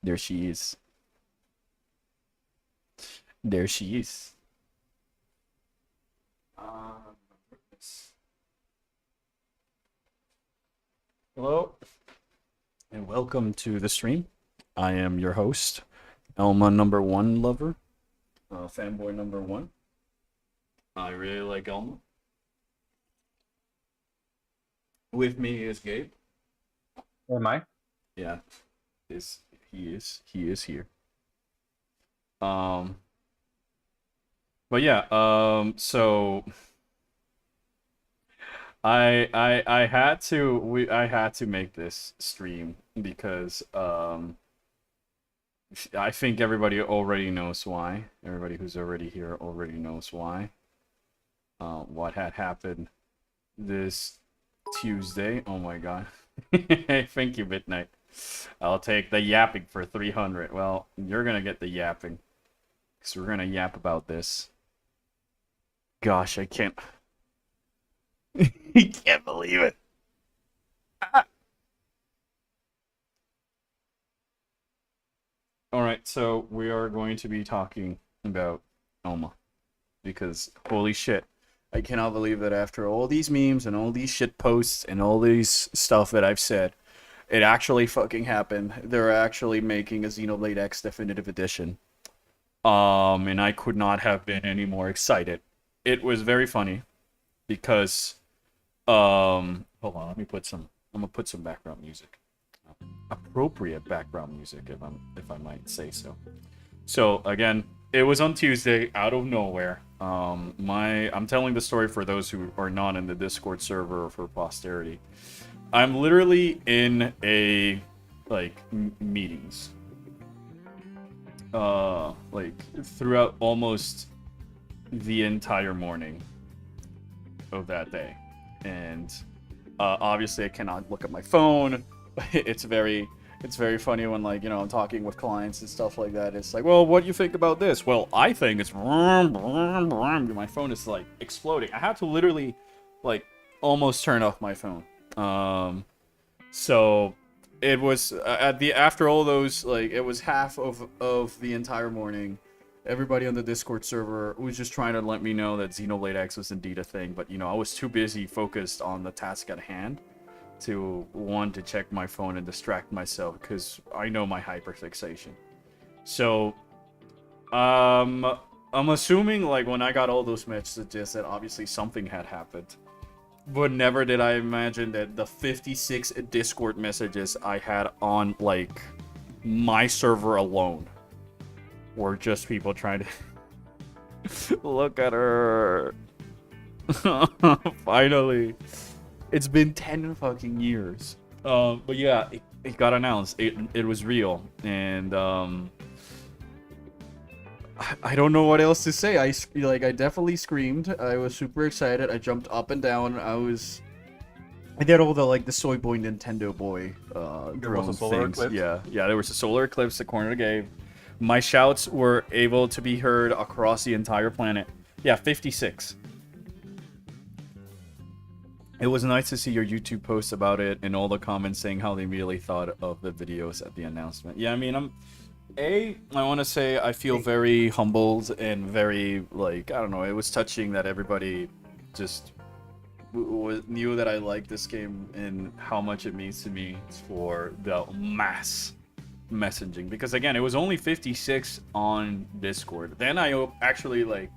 There she is. There she is. Hello, and welcome to the stream. I am your host, Elma number one lover, fanboy number one. I really like Elma. With me is Gabe. Am I? Yeah, he is here. Um, but yeah, so I had to make this stream because I think everybody already knows why. Everybody who's already here already knows why. What had happened this Tuesday? Oh my god! Thank you, Midnight. I'll take the yapping for 300. Well, you're gonna get the yapping, because we're gonna yap about this. Gosh, I can't. I can't believe it. Ah. Alright, so we are going to be talking about Elma. Because, holy shit, I cannot believe that after all these memes and all these shit posts and all these stuff that I've said, it actually fucking happened. They're actually making a Xenoblade X Definitive Edition. And I could not have been any more excited. It was very funny because hold on, I'm gonna put some background music. Appropriate background music if I might say so. So again, it was on Tuesday out of nowhere. I'm telling the story for those who are not in the Discord server for posterity. I'm literally in a meetings like throughout almost the entire morning of that day, and obviously I cannot look at my phone. it's very funny when, like, you know, I'm talking with clients and stuff like that. It's like, well, what do you think about this? Well, I think it's my phone is like exploding. I had to literally like almost turn off my phone. So it was after all those, like, it was half of the entire morning. Everybody on the Discord server was just trying to let me know that Xenoblade X was indeed a thing, but you know, I was too busy focused on the task at hand to want to check my phone and distract myself, because I know my hyperfixation. So, I'm assuming, like, when I got all those messages that obviously something had happened. But never did I imagine that the 56 Discord messages I had on, like, my server alone were just people trying to look at her. Finally. It's been 10 fucking years. But yeah, it got announced. It was real. And I don't know what else to say. I definitely screamed. I was super excited. I jumped up and down. I did all the soy boy Nintendo boy There was drone a solar things. eclipse? Yeah, there was a solar eclipse the corner gave. My shouts were able to be heard across the entire planet. Yeah, 56. It was nice to see your YouTube post about it and all the comments saying how they really thought of the videos at the announcement. Yeah, I mean, I want to say I feel very humbled and very, like, I don't know, it was touching that everybody just knew that I liked this game and how much it means to me for the mass messaging. Because again, it was only 56 on Discord. Then I actually, like,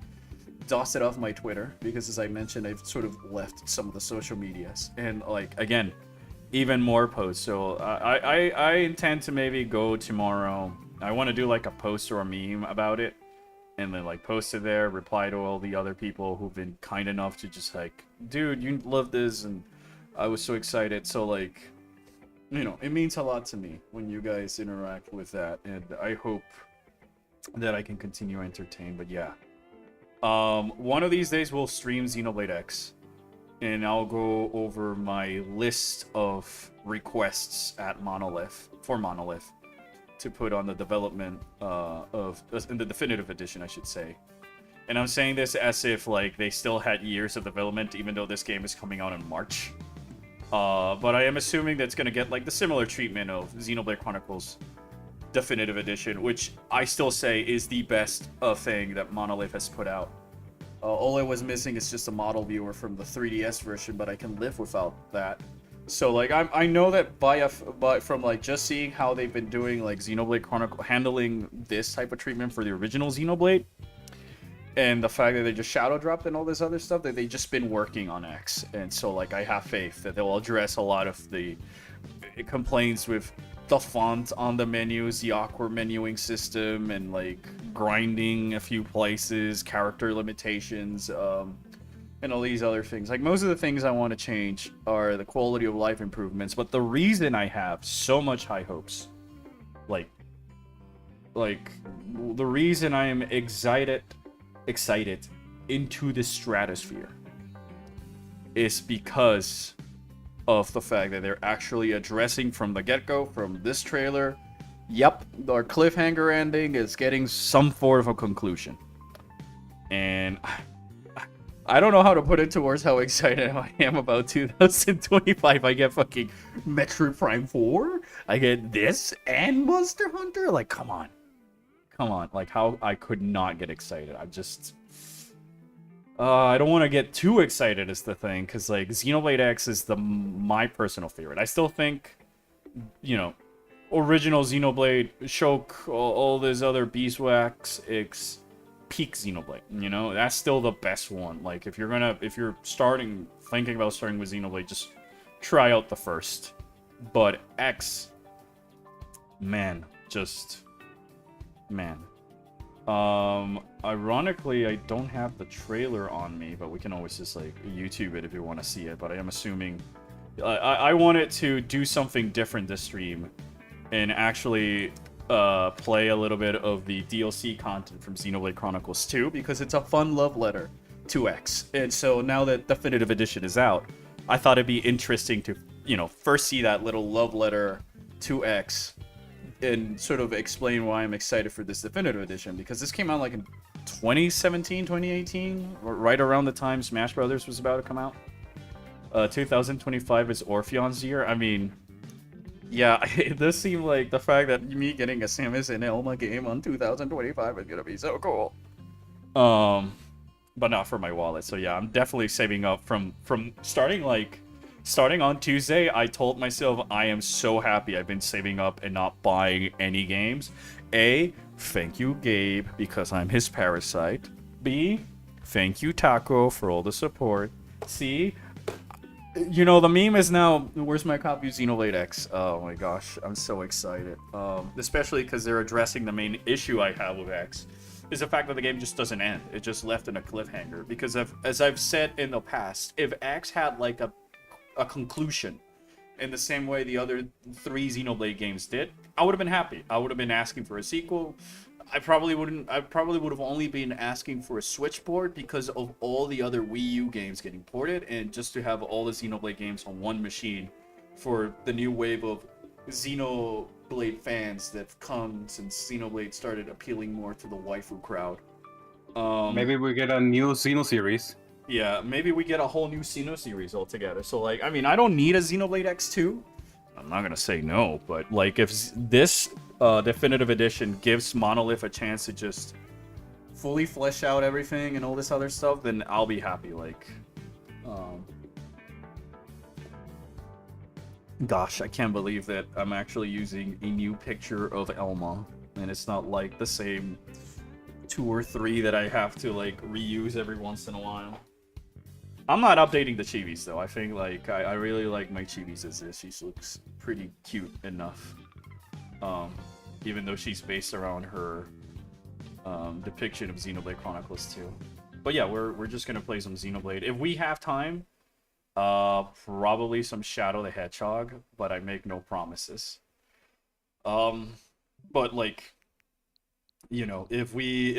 dusted off my Twitter, because as I mentioned, I've sort of left some of the social medias, and, like, again, even more posts. So I intend to maybe go tomorrow. I want to do like a post or a meme about it, and then like post it there, reply to all the other people who've been kind enough to just like, dude, you love this, and I was so excited. So, like, you know, it means a lot to me when you guys interact with that, and I hope that I can continue entertain. But yeah. One of these days we'll stream Xenoblade X, and I'll go over my list of requests at Monolith to put on the development in the definitive edition, I should say. And I'm saying this as if, like, they still had years of development, even though this game is coming out in March. But I am assuming that's gonna get like the similar treatment of Xenoblade Chronicles definitive edition, which I still say is the best thing that Monolith has put out. All it was missing is just a model viewer from the 3DS version, but I can live without that. So like I know that by from like just seeing how they've been doing like Xenoblade Chronicle, handling this type of treatment for the original Xenoblade, and the fact that they just shadow dropped and all this other stuff, that they just been working on X, and so like I have faith that they'll address a lot of the complaints with the font on the menus, the awkward menuing system, and like grinding a few places, character limitations, and all these other things. Like most of the things I want to change are the quality of life improvements, but the reason I have so much high hopes, like the reason I am excited into the stratosphere is because of the fact that they're actually addressing from the get-go, from this trailer, yep, our cliffhanger ending is getting some form of a conclusion. And I don't know how to put it towards how excited I am about 2025. I get fucking Metroid Prime 4, I get this and Monster Hunter. Like, come on. Like, how I could not get excited. I'm just... I don't want to get too excited is the thing, because like Xenoblade X is my personal favorite. I still think, you know, original Xenoblade, Shulk, all these other Beeswax, it's peak Xenoblade. You know, that's still the best one. Like if you're thinking about starting with Xenoblade, just try out the first. But X, man. Ironically, I don't have the trailer on me, but we can always just like YouTube it if you want to see it. But I am assuming I wanted to do something different this stream and actually play a little bit of the DLC content from Xenoblade Chronicles 2, because it's a fun love letter to X. And so now that Definitive Edition is out, I thought it'd be interesting to, you know, first see that little love letter to X and sort of explain why I'm excited for this Definitive Edition, because this came out like in 2017, 2018, right around the time Smash Brothers was about to come out. 2025 is Orpheon's year. I mean, yeah, it does seem like the fact that me getting a Samus and Elma game on 2025 is gonna be so cool. But not for my wallet. So yeah, I'm definitely saving up from starting on Tuesday. I told myself I am so happy I've been saving up and not buying any games. A, thank you, Gabe, because I'm his parasite. B, thank you, Taco, for all the support. C, you know, the meme is now, where's my copy of Xenoblade X? Oh my gosh, I'm so excited. Especially because they're addressing the main issue I have with X, is the fact that the game just doesn't end. It just left in a cliffhanger. Because as I've said in the past, if X had like a conclusion in the same way the other 3 Xenoblade games did, I would have been happy. I would have been asking for a sequel. I probably would have only been asking for a Switch port because of all the other Wii U games getting ported, and just to have all the Xenoblade games on one machine for the new wave of Xenoblade fans that have come since Xenoblade started appealing more to the waifu crowd. Maybe we get a new Xeno series. Yeah, maybe we get a whole new Xeno series altogether. So, like, I mean, I don't need a Xenoblade X2. I'm not gonna say no, but, like, if this Definitive Edition gives Monolith a chance to just fully flesh out everything and all this other stuff, then I'll be happy, like, Gosh, I can't believe that I'm actually using a new picture of Elma, and it's not, like, the same 2 or 3 that I have to, like, reuse every once in a while. I'm not updating the chibis though. I think like I really like my chibis as is. She looks pretty cute enough. Even though she's based around her depiction of Xenoblade Chronicles 2. But yeah, we're just gonna play some Xenoblade. If we have time, probably some Shadow the Hedgehog, but I make no promises. But like, you know, if we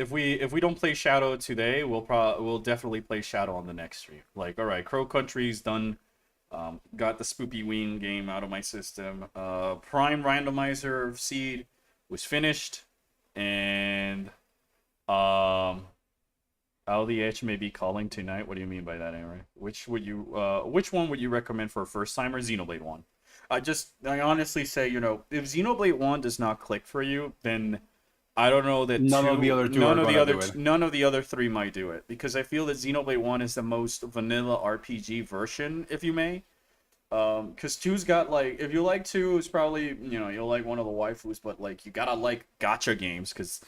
don't play Shadow today, we'll definitely play Shadow on the next stream. Like, all right, Crow Country's done. Got the Spoopy Ween game out of my system. Prime Randomizer Seed was finished, and How the Edge may be calling tonight. What do you mean by that, Aaron? Which one would you recommend for a first timer? Xenoblade 1. I honestly say, you know, if Xenoblade 1 does not click for you, then I don't know that None of the other two are gonna do it. none of the other three might do it, because I feel that Xenoblade 1 is the most vanilla RPG version, if you may. Because two's got, like, if you like two, it's probably, you know, you'll like one of the waifus, but like you gotta like gacha games, because,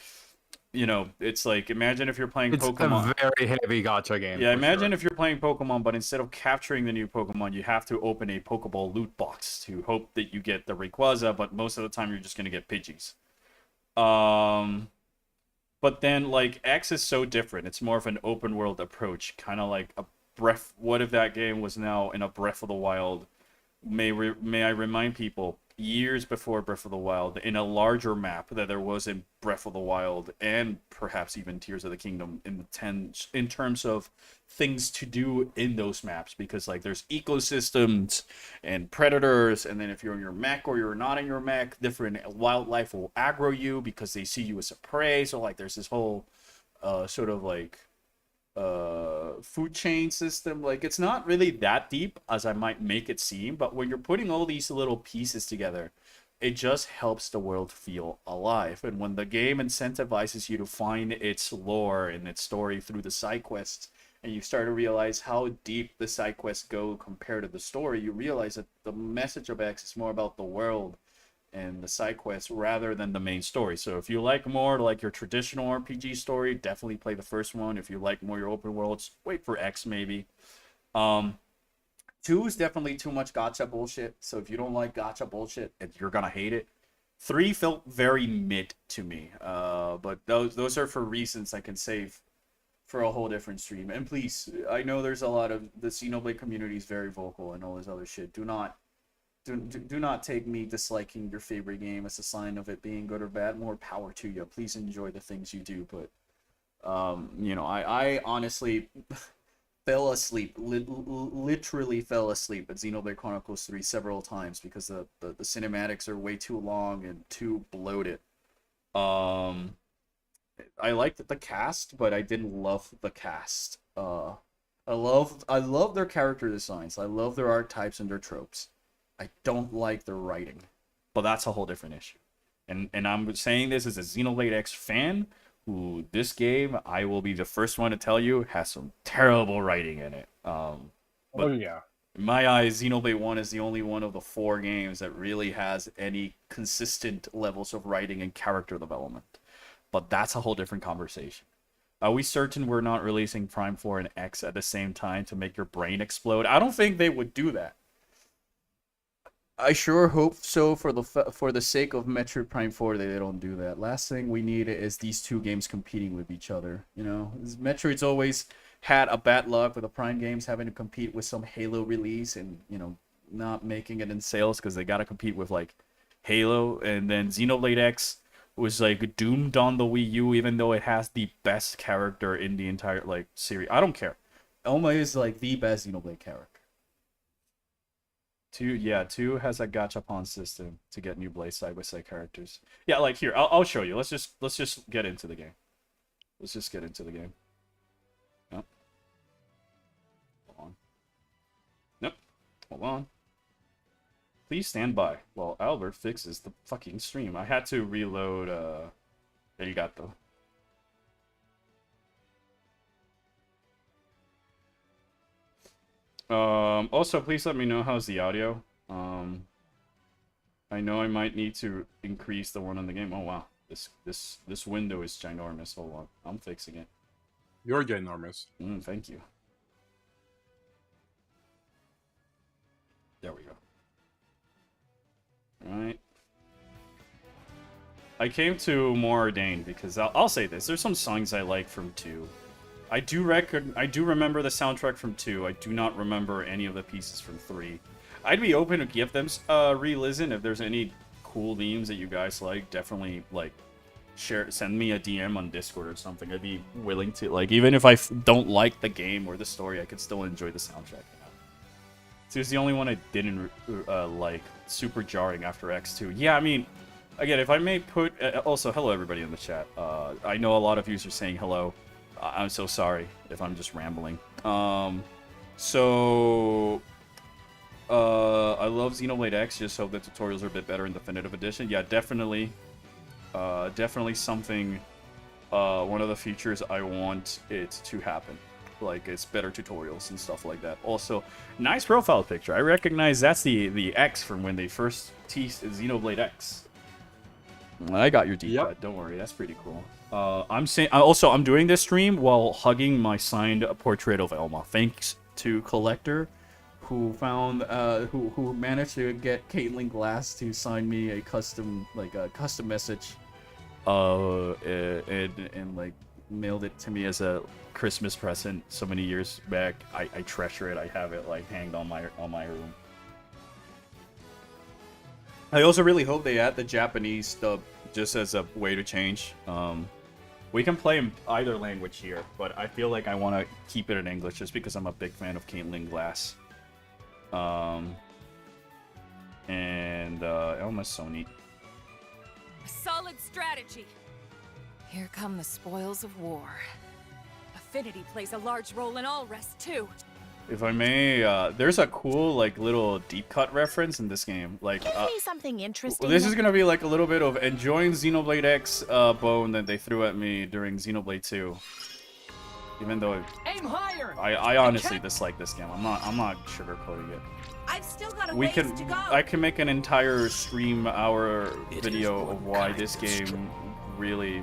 you know, it's like, imagine if you're playing Pokemon. It's a very heavy gacha game. Yeah, imagine sure. if you're playing Pokemon, but instead of capturing the new Pokemon, you have to open a Pokeball loot box to hope that you get the Rayquaza, but most of the time you're just gonna get Pidgeys. But then, like, X is so different. It's more of an open world approach, kind of like a Breath. What if that game was now in a Breath of the Wild? May I remind people, years before Breath of the Wild, in a larger map that there was in Breath of the Wild, and perhaps even Tears of the Kingdom, in terms of things to do in those maps, because like there's ecosystems and predators, and then if you're in your mech or you're not in your mech, different wildlife will aggro you because they see you as a prey. So like there's this whole sort of like food chain system. Like, it's not really that deep as I might make it seem, but when you're putting all these little pieces together, it just helps the world feel alive. And when the game incentivizes you to find its lore and its story through the side quests, and you start to realize how deep the side quests go compared to the story, you realize that the message of X is more about the world and the side quests rather than the main story. So if you like more like your traditional RPG story, definitely play the first one. If you like more your open worlds, wait for X maybe. 2 is definitely too much gacha bullshit. So if you don't like gacha bullshit, you're gonna hate it. 3 felt very mid to me. But those are for reasons I can save for a whole different stream. And please, I know there's a lot of the Xenoblade community is very vocal and all this other shit. Do not take me disliking your favorite game as a sign of it being good or bad. More power to you. Please enjoy the things you do. But you know, I honestly fell asleep, literally fell asleep at Xenoblade Chronicles 3 several times because the cinematics are way too long and too bloated. I liked the cast, but I didn't love the cast. I love their character designs. I love their archetypes and their tropes. I don't like their writing, but that's a whole different issue. And I'm saying this as a Xenoblade X fan, who this game, I will be the first one to tell you, has some terrible writing in it. But oh yeah. in my eyes, Xenoblade 1 is the only one of the 4 games that really has any consistent levels of writing and character development. But that's a whole different conversation. Are we certain we're not releasing Prime 4 and X at the same time to make your brain explode? I don't think they would do that. I sure hope so for the sake of Metroid Prime 4 that they don't do that. Last thing we need is these two games competing with each other. You know, Metroid's always had a bad luck with the Prime games having to compete with some Halo release and, you know, not making it in sales because they got to compete with like Halo. And then Xenoblade X was like doomed on the Wii U, even though it has the best character in the entire like series. I don't care. Elma is like the best Xenoblade character. 2 has a gachapon system to get new Blaze side-by-side characters. Yeah, like here, I'll show you. Let's just get into the game. Let's just get into the game. Nope. Hold on. Nope. Hold on. Please stand by while Albert fixes the fucking stream. I had to reload, there you got though. Also, please let me know how's the audio. I know I might need to increase the one on the game. Oh wow, this window is ginormous. Hold on, I'm fixing it. You're ginormous. Thank you. There we go. All right. I came to More Ordained because I'll say this. There's some songs I like from 2. I do remember the soundtrack from 2. I do not remember any of the pieces from 3. I'd be open to give them re-listen if there's any cool themes that you guys like. Definitely like send me a DM on Discord or something. I'd be willing to, like, even if I don't like the game or the story, I could still enjoy the soundtrack. You know? So it's the only one I didn't like. Super jarring after X2. Yeah, I mean, again, if I may put also hello everybody in the chat. I know a lot of you are saying hello. I'm so sorry if I'm just rambling. I love Xenoblade X. Just hope the tutorials are a bit better in Definitive Edition. Yeah, definitely. Definitely something. One of the features I want it to happen. Like, it's better tutorials and stuff like that. Also, nice profile picture. I recognize that's the X from when they first teased Xenoblade X. I got your deep cut. Don't worry, that's pretty cool. I'm doing this stream while hugging my signed portrait of Elma. Thanks to Collector, who found who managed to get Caitlin Glass to sign me a custom message, and like mailed it to me as a Christmas present so many years back. I treasure it. I have it like hanged on my room. I also really hope they add the Japanese dub just as a way to change. We can play in either language here, but I feel like I want to keep it in English just because I'm a big fan of Caitlin Glass. Elma's so neat. A solid strategy. Here come the spoils of war. Affinity plays a large role in all rest too. If I may, there's a cool like little deep cut reference in this game. Like, something interesting. This is gonna be like a little bit of enjoying Xenoblade X bone that they threw at me during Xenoblade 2. Even though Aim higher. I honestly dislike this game. I'm not sugarcoating it. I've still got a ways to go. I can make an entire stream hour video of why this game really,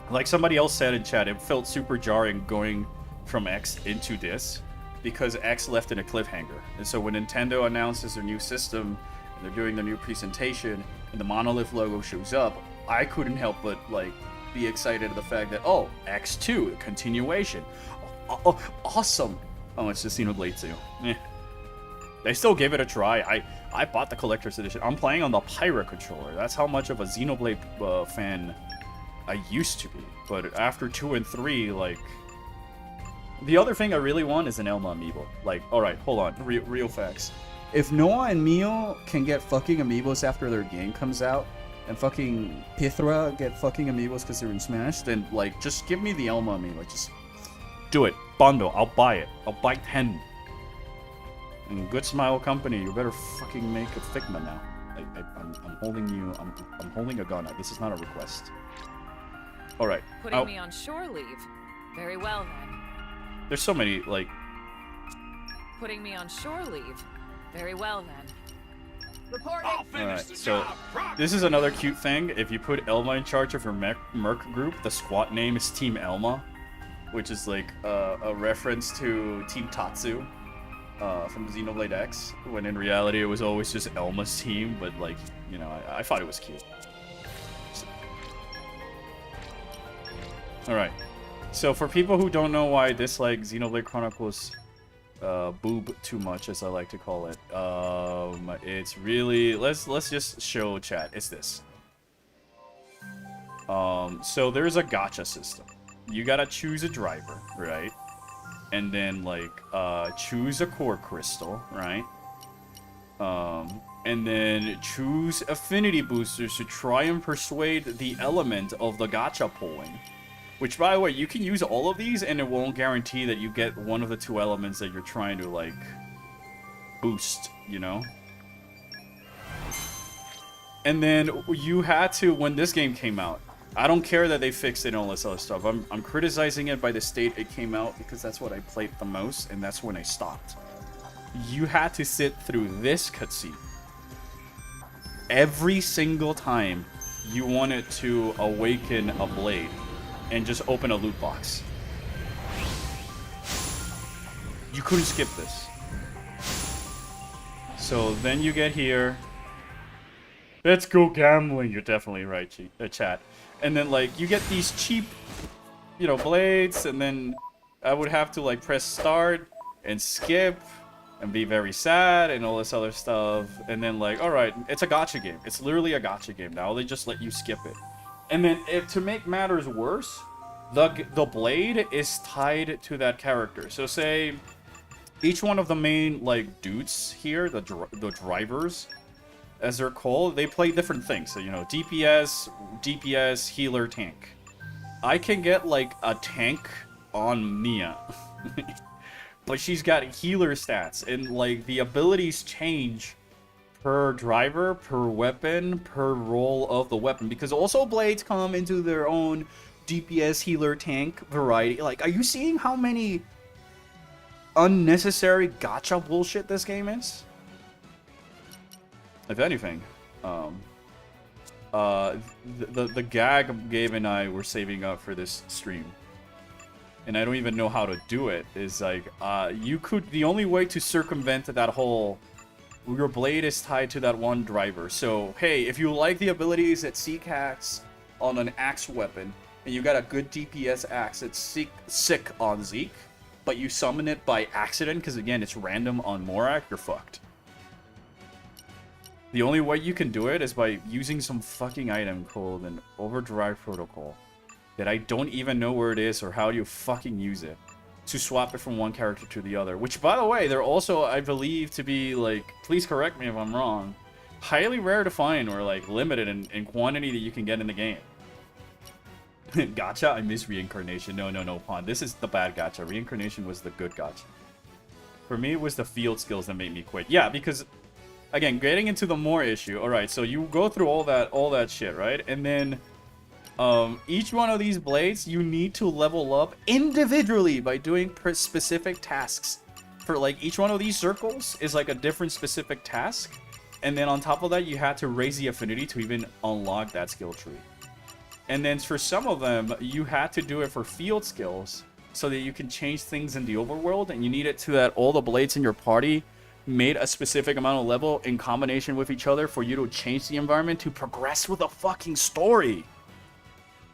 like somebody else said in chat, it felt super jarring going from X into this because X left in a cliffhanger. And so when Nintendo announces their new system and they're doing their new presentation and the Monolith logo shows up, I couldn't help but like be excited at the fact that, oh, X2, a continuation. Oh, awesome. Oh, it's just Xenoblade 2. Eh. They still gave it a try. I bought the collector's edition. I'm playing on the Pyra controller. That's how much of a Xenoblade fan I used to be. But after 2 and 3, like... The other thing I really want is an Elma amiibo. Like, alright, hold on. Real facts. If Noah and Mio can get fucking amiibos after their game comes out, and fucking Pithra get fucking amiibos because they're in Smash, then, like, just give me the Elma amiibo. Just do it. Bundle. I'll buy it. I'll buy 10. And Good Smile Company, you better fucking make a Figma now. I'm holding you. I'm holding a gun. This is not a request. All right. Putting me on shore leave. Very well then. There's so many like. Putting me on shore leave. Very well then. Report. Alright, so this is another cute thing. If you put Elma in charge of your merc group, the squad name is Team Elma, which is like a reference to Team Tatsu. From Xenoblade X, when in reality it was always just Elma's team, but like, you know, I thought it was cute. Alright, so for people who don't know why I dislike Xenoblade Chronicles boob too much, as I like to call it, it's really, let's just show chat, it's this. So there's a gacha system. You gotta choose a driver, right? And then, like, choose a core crystal, right? And then choose affinity boosters to try and persuade the element of the gacha pulling. Which, by the way, you can use all of these, and it won't guarantee that you get one of the 2 elements that you're trying to, like, boost, you know? And then you had to, when this game came out, I don't care that they fixed it and all this other stuff. I'm criticizing it by the state it came out because that's what I played the most, and that's when I stopped. You had to sit through this cutscene every single time you wanted to awaken a blade and just open a loot box. You couldn't skip this. So then you get here. Let's go gambling. You're definitely right, chat. And then, like, you get these cheap, you know, blades, and then I would have to, like, press start and skip and be very sad and all this other stuff. And then, like, alright, it's a gacha game. It's literally a gacha game. Now they just let you skip it. And then, to make matters worse, the blade is tied to that character. So, say, each one of the main, like, dudes here, the drivers, as they're called, they play different things. So, you know, DPS, healer, tank. I can get, like, a tank on Mia. but she's got healer stats, and like the abilities change per driver, per weapon, per role of the weapon, because also blades come into their own DPS healer tank variety. Like, are you seeing how many unnecessary gacha bullshit this game is? If anything, the gag Gabe and I were saving up for this stream, and I don't even know how to do it, is like, the only way to circumvent that whole, your blade is tied to that one driver. So, hey, if you like the abilities that Seek has on an axe weapon, and you got a good DPS axe that's sick on Zeke, but you summon it by accident, because again, it's random on Morak, you're fucked. The only way you can do it is by using some fucking item called an Overdrive Protocol that I don't even know where it is or how you fucking use it to swap it from one character to the other. Which, by the way, they're also, I believe, to be, like, please correct me if I'm wrong, highly rare to find or, like, limited in quantity that you can get in the game. Gacha? I miss Reincarnation. No, Pond. This is the bad gacha. Reincarnation was the good gacha. For me, it was the field skills that made me quit. Yeah, because, again, getting into the more issue. Alright, so you go through all that shit, right? And then, each one of these blades, you need to level up individually by doing specific tasks. For, like, each one of these circles is, like, a different specific task. And then on top of that, you had to raise the affinity to even unlock that skill tree. And then for some of them, you had to do it for field skills so that you can change things in the overworld, and you need it to that all the blades in your party made a specific amount of level in combination with each other for you to change the environment to progress with a fucking story.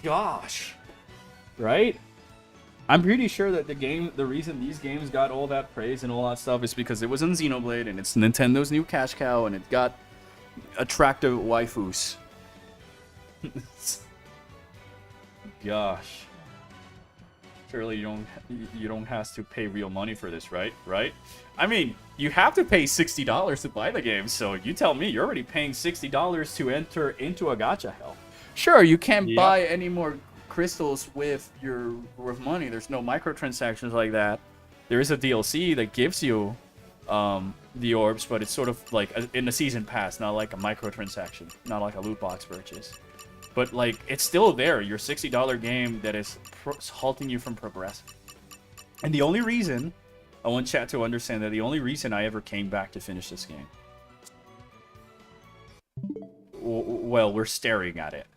Gosh. Right? I'm pretty sure that the reason these games got all that praise and all that stuff is because it was in Xenoblade, and it's Nintendo's new cash cow, and it got attractive waifus. Gosh. Surely you don't have to pay real money for this, right? Right? I mean, you have to pay $60 to buy the game, so you tell me you're already paying $60 to enter into a gacha hell. Sure, you can't buy any more crystals with money. There's no microtransactions like that. There is a DLC that gives you the orbs, but it's sort of like in the season pass, not like a microtransaction, not like a loot box purchase. But, like, it's still there. Your $60 game that is halting you from progressing. And the only reason, I want chat to understand that the only reason I ever came back to finish this game, well, we're staring at it.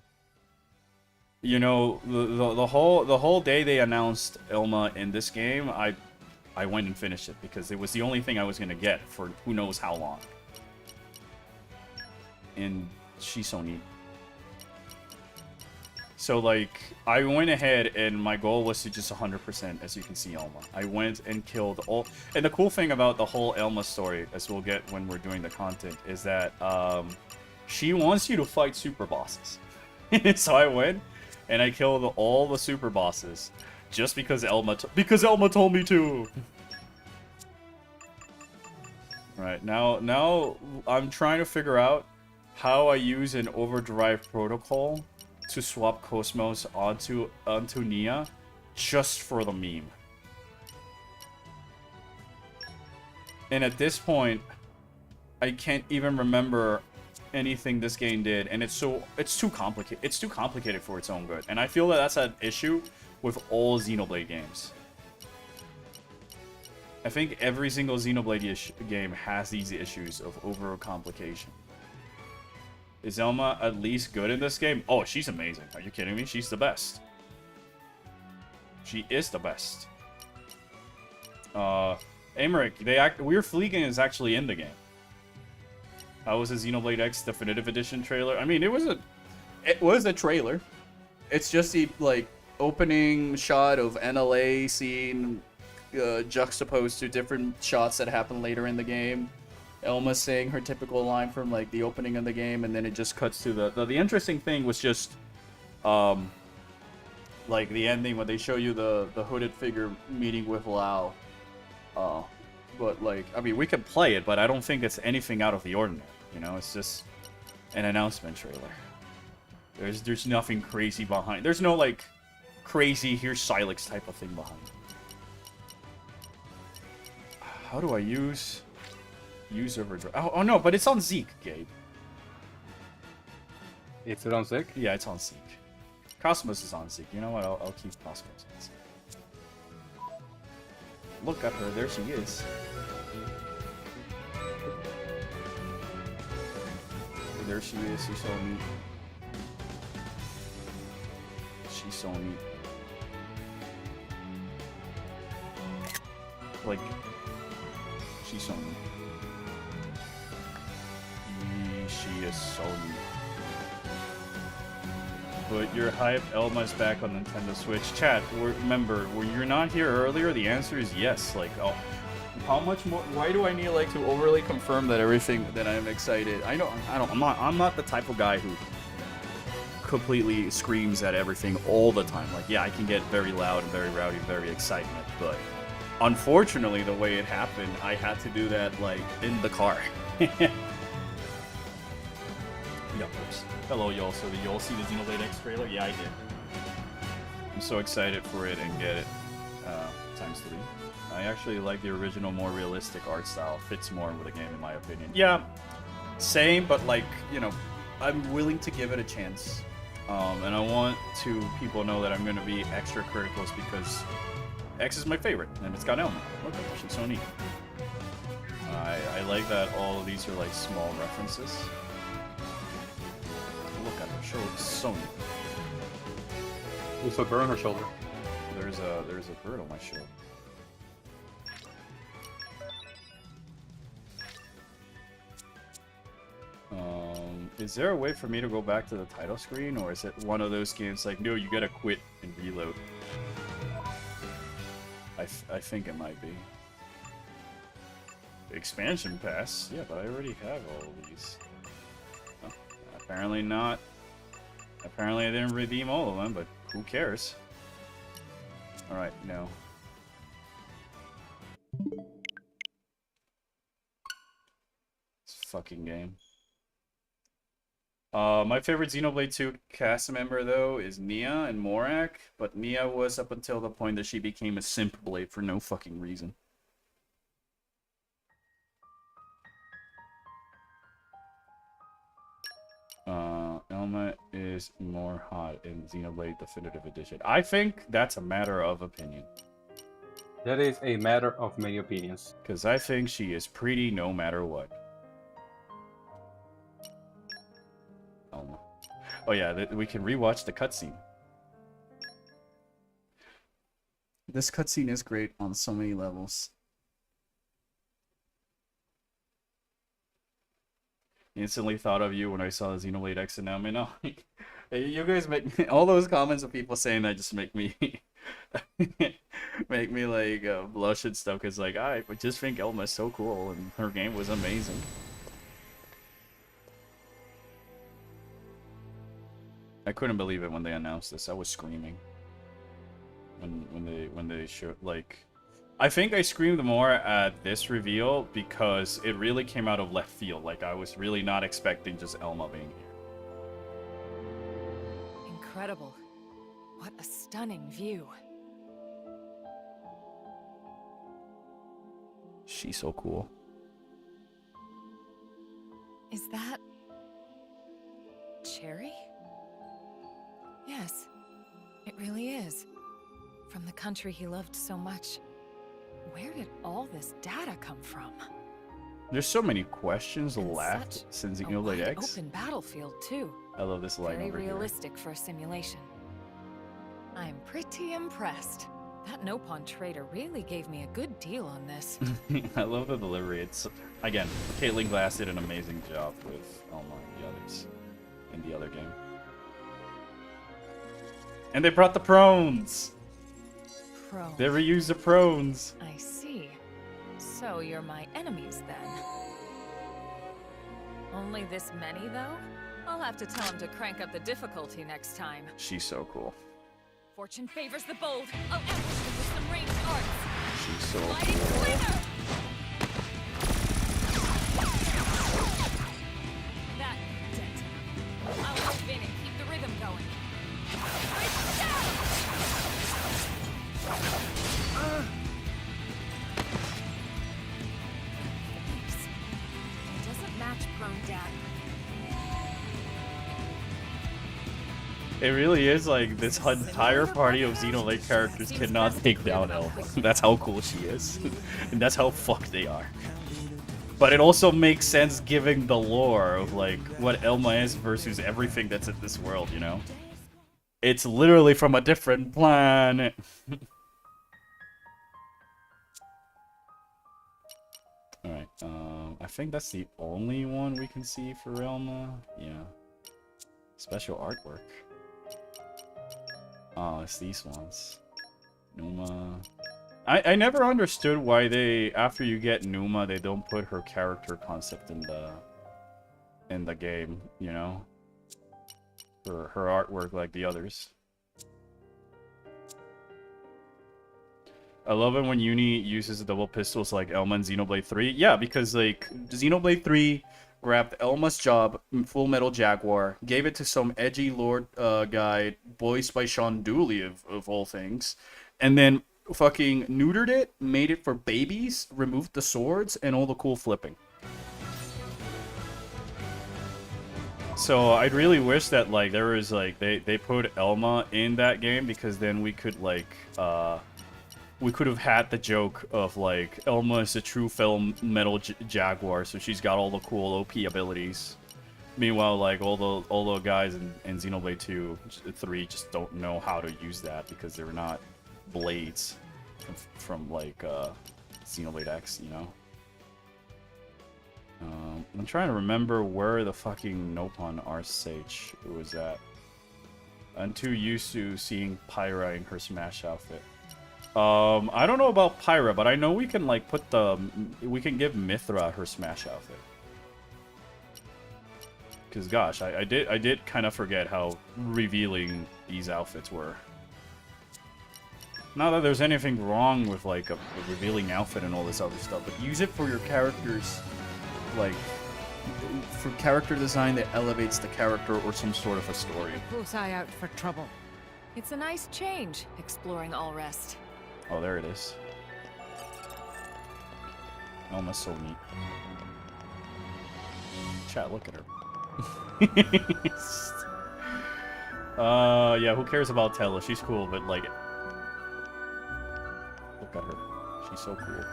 You know, the whole day they announced Elma in this game, I went and finished it because it was the only thing I was going to get for who knows how long. And she's so neat. So, like, I went ahead and my goal was to just 100%, as you can see, Elma. I went and killed all... And the cool thing about the whole Elma story, as we'll get when we're doing the content, is that she wants you to fight super bosses. So I went and I killed all the super bosses just because Elma told me to. Right, now I'm trying to figure out how I use an overdrive protocol to swap Cosmos onto Nia just for the meme. And at this point, I can't even remember anything this game did, and it's too complicated. It's too complicated for its own good. And I feel that that's an issue with all Xenoblade games. I think every single Xenoblade game has these issues of overcomplication. Is Elma at least good in this game? Oh, she's amazing. Are you kidding me? She's the best. She is the best. Amaric, Weird Fleegan is actually in the game. How was the Xenoblade X Definitive Edition trailer? I mean, it was a trailer. It's just the, like, opening shot of NLA scene juxtaposed to different shots that happen later in the game. Elma saying her typical line from, like, the opening of the game, and then it just cuts to the interesting thing was just like the ending when they show you the hooded figure meeting with Lao. But, like, I mean, we could play it, but I don't think it's anything out of the ordinary, you know? It's just an announcement trailer. There's nothing crazy behind. There's no, like, crazy here's Silex type of thing behind. How do I use overdrive? Oh no, but it's on Zeke, Gabe. Is it on Zeke? Yeah, it's on Zeke. Cosmos is on Zeke. You know what? I'll keep Cosmos on Zeke. Look at her. There she is. There she is. She's so neat. She's so neat. Like, she's so neat. She is so neat. But you're hype. Elma's back on Nintendo Switch. Chat, remember, were you not here earlier? The answer is yes. Like, oh, how much more? Why do I need like to overly confirm that everything that I'm excited? I'm not the type of guy who completely screams at everything all the time. Like, yeah, I can get very loud and very rowdy, very excitement, but unfortunately, the way it happened, I had to do that like in the car. Yuppers. Hello, y'all. So did y'all see the Xenoblade X trailer? Yeah, I did. I'm so excited for it and get it times 3. I actually like the original, more realistic art style. Fits more with the game, in my opinion. Yeah, same, but like, you know, I'm willing to give it a chance. And I want to people know that I'm going to be extra critical because X is my favorite, and it's got Elma. Look at her, she's so neat. I like that all of these are like small references. Look at her, she looks so neat. There's a bird on her shoulder. There's a bird on my shield. Is there a way for me to go back to the title screen, or is it one of those games like, no, you gotta quit and reload? I think it might be. Expansion pass? Yeah, but I already have all of these. Oh, apparently not. Apparently I didn't redeem all of them, but who cares? Alright, no. This fucking game. My favorite Xenoblade 2 cast member, though, is Nia and Morak, but Nia was up until the point that she became a simp blade for no fucking reason. Elma is more hot in Xenoblade Definitive Edition. I think that's a matter of opinion. That is a matter of many opinions. Because I think she is pretty no matter what. Elma. Oh yeah, we can rewatch the cutscene. This cutscene is great on so many levels. Instantly thought of you when I saw the Xenoblade X announcement. No, you guys make me, all those comments of people saying that just make me make me like blush and stuff. Cause like I just think Elma's so cool and her game was amazing. I couldn't believe it when they announced this. I was screaming when they showed, like, I think I screamed more at this reveal because it really came out of left field. Like, I was really not expecting just Elma being here. Incredible. What a stunning view. She's so cool. Is that... Cherry? Yes, it really is. From the country he loved so much. Where did all this data come from? There's so many questions And left since a Xenoblade wide X. open battlefield too. I love this line Very over realistic for a simulation. I'm pretty impressed. That Nopon trader really gave me a good deal on this. here. I love the delivery. It's, again, Caitlin Glass did an amazing job with Elma and the others in the other game. And they brought the prones! Pro. They reused the prones! I see. So you're my enemies then. Only this many though? I'll have to tell him to crank up the difficulty next time. She's so cool. Fortune favors the bold. I'll ambush them with some ranged arts. She's so Lighting cool. cleaner! That dent. I'll move in and keep the rhythm going. Bridge down! throne, Dad. It really is like this entire party of Xenoblade characters cannot take down Elma. That's how cool she is. And that's how fucked they are. But it also makes sense given the lore of like what Elma is versus everything that's in this world, you know? It's literally from a different planet. Alright, I think that's the only one we can see for Elma. Yeah. Special artwork. Oh, it's these ones. Numa. I never understood why they, after you get Numa, they don't put her character concept in the game, you know? For her artwork like the others. I love it when Uni uses double pistols like Elma in Xenoblade 3. Yeah, because like Xenoblade 3 grabbed Elma's job, Full Metal Jaguar, gave it to some edgy lord guy, voiced by Sean Dooley of all things, and then fucking neutered it, made it for babies, removed the swords, and all the cool flipping. So I'd really wish that like there was like they put Elma in that game, because then we could like we could have had the joke of like Elma is a true Full Metal Jaguar, so she's got all the cool OP abilities. Meanwhile, like all the guys in Xenoblade 3 just don't know how to use that because they're not blades from like Xenoblade X, you know. I'm trying to remember where the fucking Nopon Arsage was at. I'm too used to seeing Pyra in her Smash outfit. I don't know about Pyra, but I know we can like we can give Mithra her Smash outfit. Cause gosh, I did kind of forget how revealing these outfits were. Not that there's anything wrong with like a revealing outfit and all this other stuff, but use it for your characters, like for character design that elevates the character or some sort of a story. Who's eye out for trouble? It's a nice change, exploring all rest. Oh, there it is. Elma's so neat. Chat, look at her. Yeah, who cares about Tella? She's cool, but like, look at her. She's so cool.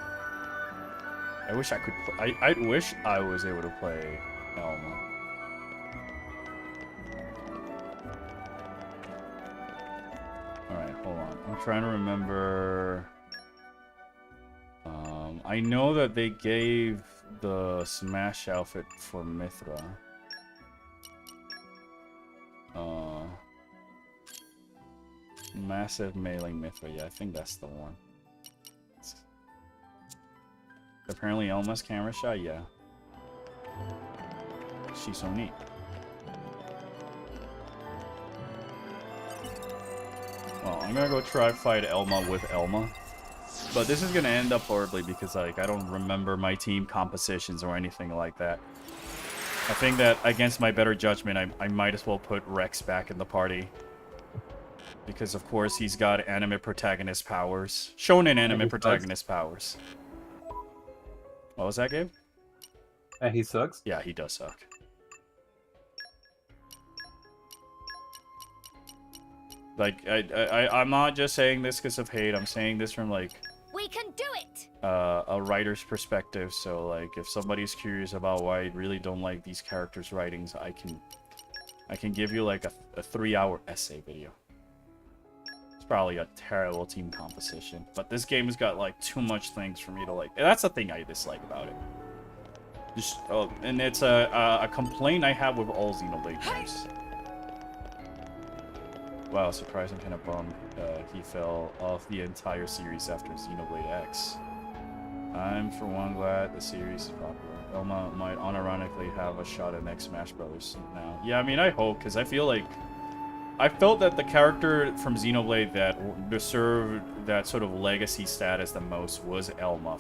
I wish I could I wish I was able to play Elma. Alright, hold on. I'm trying to remember. I know that they gave the Smash outfit for Mithra. Massive mailing Mithra. Yeah, I think that's the one. Apparently Elma's camera shot, yeah. She's so neat. Well, I'm gonna go try fight Elma with Elma. But this is gonna end up horribly because like I don't remember my team compositions or anything like that. I think that against my better judgment, I might as well put Rex back in the party. Because of course he's got anime protagonist powers. Shonen anime protagonist powers. What was that, Gabe? And he sucks? Yeah, he does suck. Like, I'm not just saying this because of hate. I'm saying this from, like... We can do it! A writer's perspective. So, like, if somebody's curious about why I really don't like these characters' writings, I can give you, like, a 3-hour essay video. It's probably a terrible team composition. But this game has got, like, too much things for me to like. That's the thing I dislike about it. Just, and it's a complaint I have with all Xenoblade games. Wow, surprising, kind of bummed he fell off the entire series after Xenoblade X. I'm, for one, glad the series is popular. Elma might unironically have a shot at next Smash Brothers now. Yeah, I mean, I hope, because I feel like... I felt that the character from Xenoblade that deserved that sort of legacy status the most was Elma,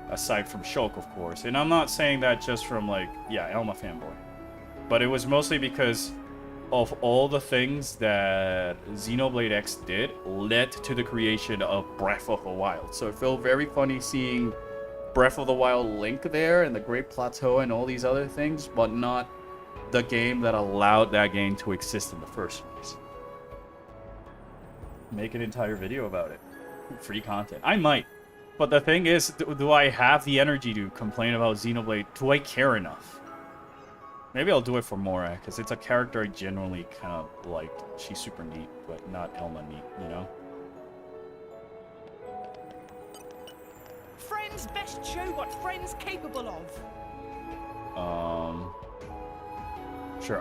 aside from Shulk, of course. And I'm not saying that just from, like, yeah, Elma fanboy. But it was mostly because of all the things that Xenoblade X did led to the creation of Breath of the Wild. So it felt very funny seeing Breath of the Wild Link there and the Great Plateau and all these other things, but not the game that allowed that game to exist in the first place. Make an entire video about it. Free content. I might. But the thing is, do I have the energy to complain about Xenoblade? Do I care enough? Maybe I'll do it for Mora, because it's a character I genuinely kind of liked. She's super neat, but not Elma neat, you know? Friends best show what friends capable of. Sure,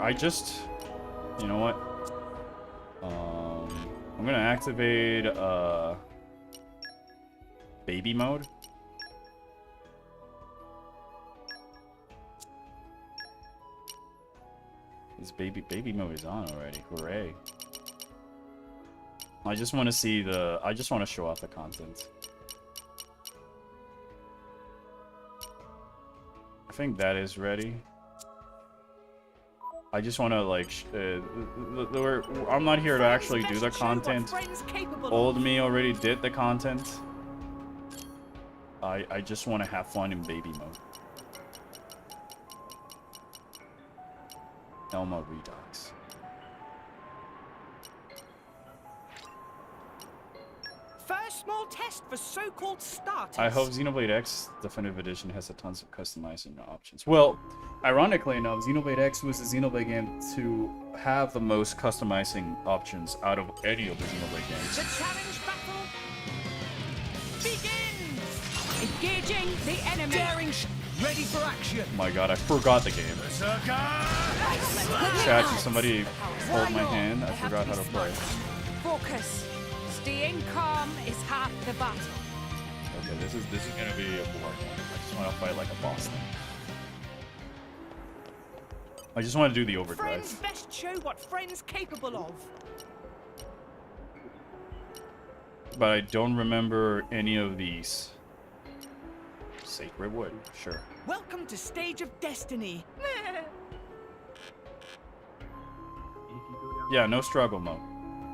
you know what? I'm gonna activate, baby mode. This baby mode is on already. Hooray. I just want to see I just want to show off the content. I think that is ready. I just want to, like, I'm not here to actually do the content. Old me already did the content. I just want to have fun in baby mode. Elma Redux. First small test for so-called starters. I hope Xenoblade X Definitive Edition has a tons of customizing options. Well, ironically enough, Xenoblade X was the Xenoblade game to have the most customizing options out of any of the Xenoblade games. The challenge battle begins. Engaging the enemy. Daring ready for action. Oh my god, I forgot the game. Chat, can somebody hold my hand? I forgot how to play. Focus. Staying calm is half the battle. Okay, this is gonna be a boring one. I just want to fight like a boss thing. I just want to do the overdrive. Friends best show what friends capable of. But I don't remember any of these. Sacred Wood, sure. Welcome to Stage of Destiny. Yeah, no struggle mode.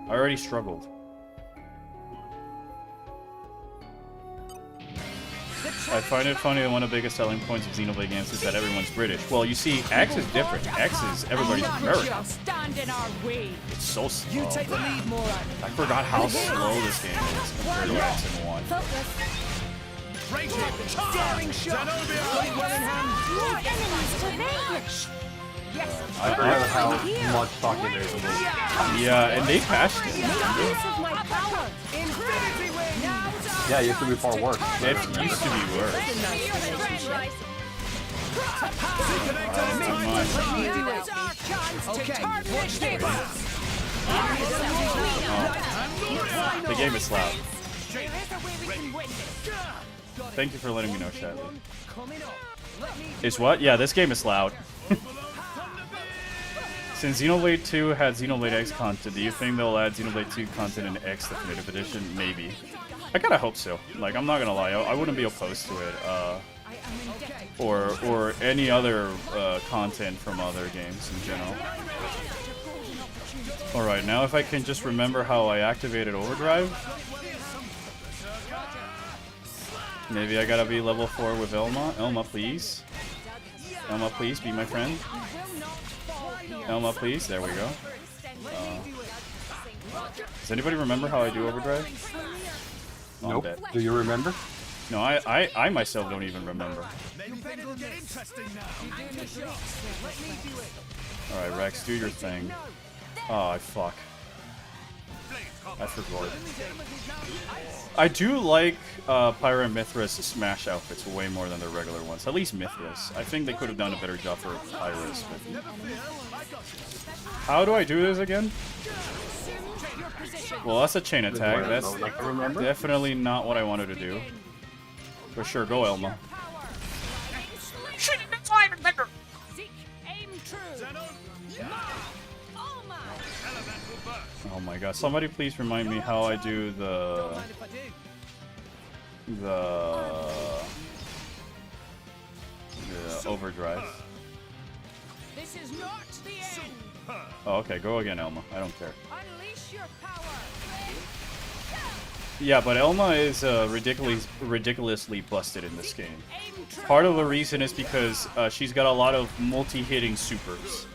I already struggled. I find it funny that one of the biggest selling points of Xenoblade games is that everyone's British. Well, you see, X is different. X is everybody's American. Stand in our way. It's so slow. You take the lead, Mora. I forgot how slow this game is compared to X and 1. Daring shot. Got it well in hand. More enemies to vanquish. Yes. I forgot how much talking there is. Yeah, and they patched it. Make use of my power. Infinity wing. Yeah, it used to be far worse. It used to be worse. Okay, watch this. The game is loud. Thank you for letting me know, Shadley. Is what? Yeah, this game is loud. Since Xenoblade 2 had Xenoblade X content, do you think they'll add Xenoblade 2 content in X Definitive Edition? Maybe. I kinda hope so. Like, I'm not gonna lie, I wouldn't be opposed to it. Or any other content from other games in general. Alright, now if I can just remember how I activated Overdrive. Maybe I gotta be level 4 with Elma. Elma, please. Elma, please, be my friend. Elma, please. There we go. Does anybody remember how I do Overdrive? Nope. Do you remember? No, I myself don't even remember. Alright, Rex, do your thing. Oh, I fuck. I forgot. I do like Pyra and Mithras' Smash outfits way more than the regular ones. At least Mithras. I think they could have done a better job for Pyra's. How do I do this again? Well, that's a chain attack. That's definitely not what I wanted to do. For sure, go Elma. Oh my god, somebody please remind me how I do the overdrive. This is not the end. Oh, okay, go again, Elma. I don't care. Unleash your power. Yeah, but Elma is ridiculously busted in this game. Part of the reason is because she's got a lot of multi-hitting supers.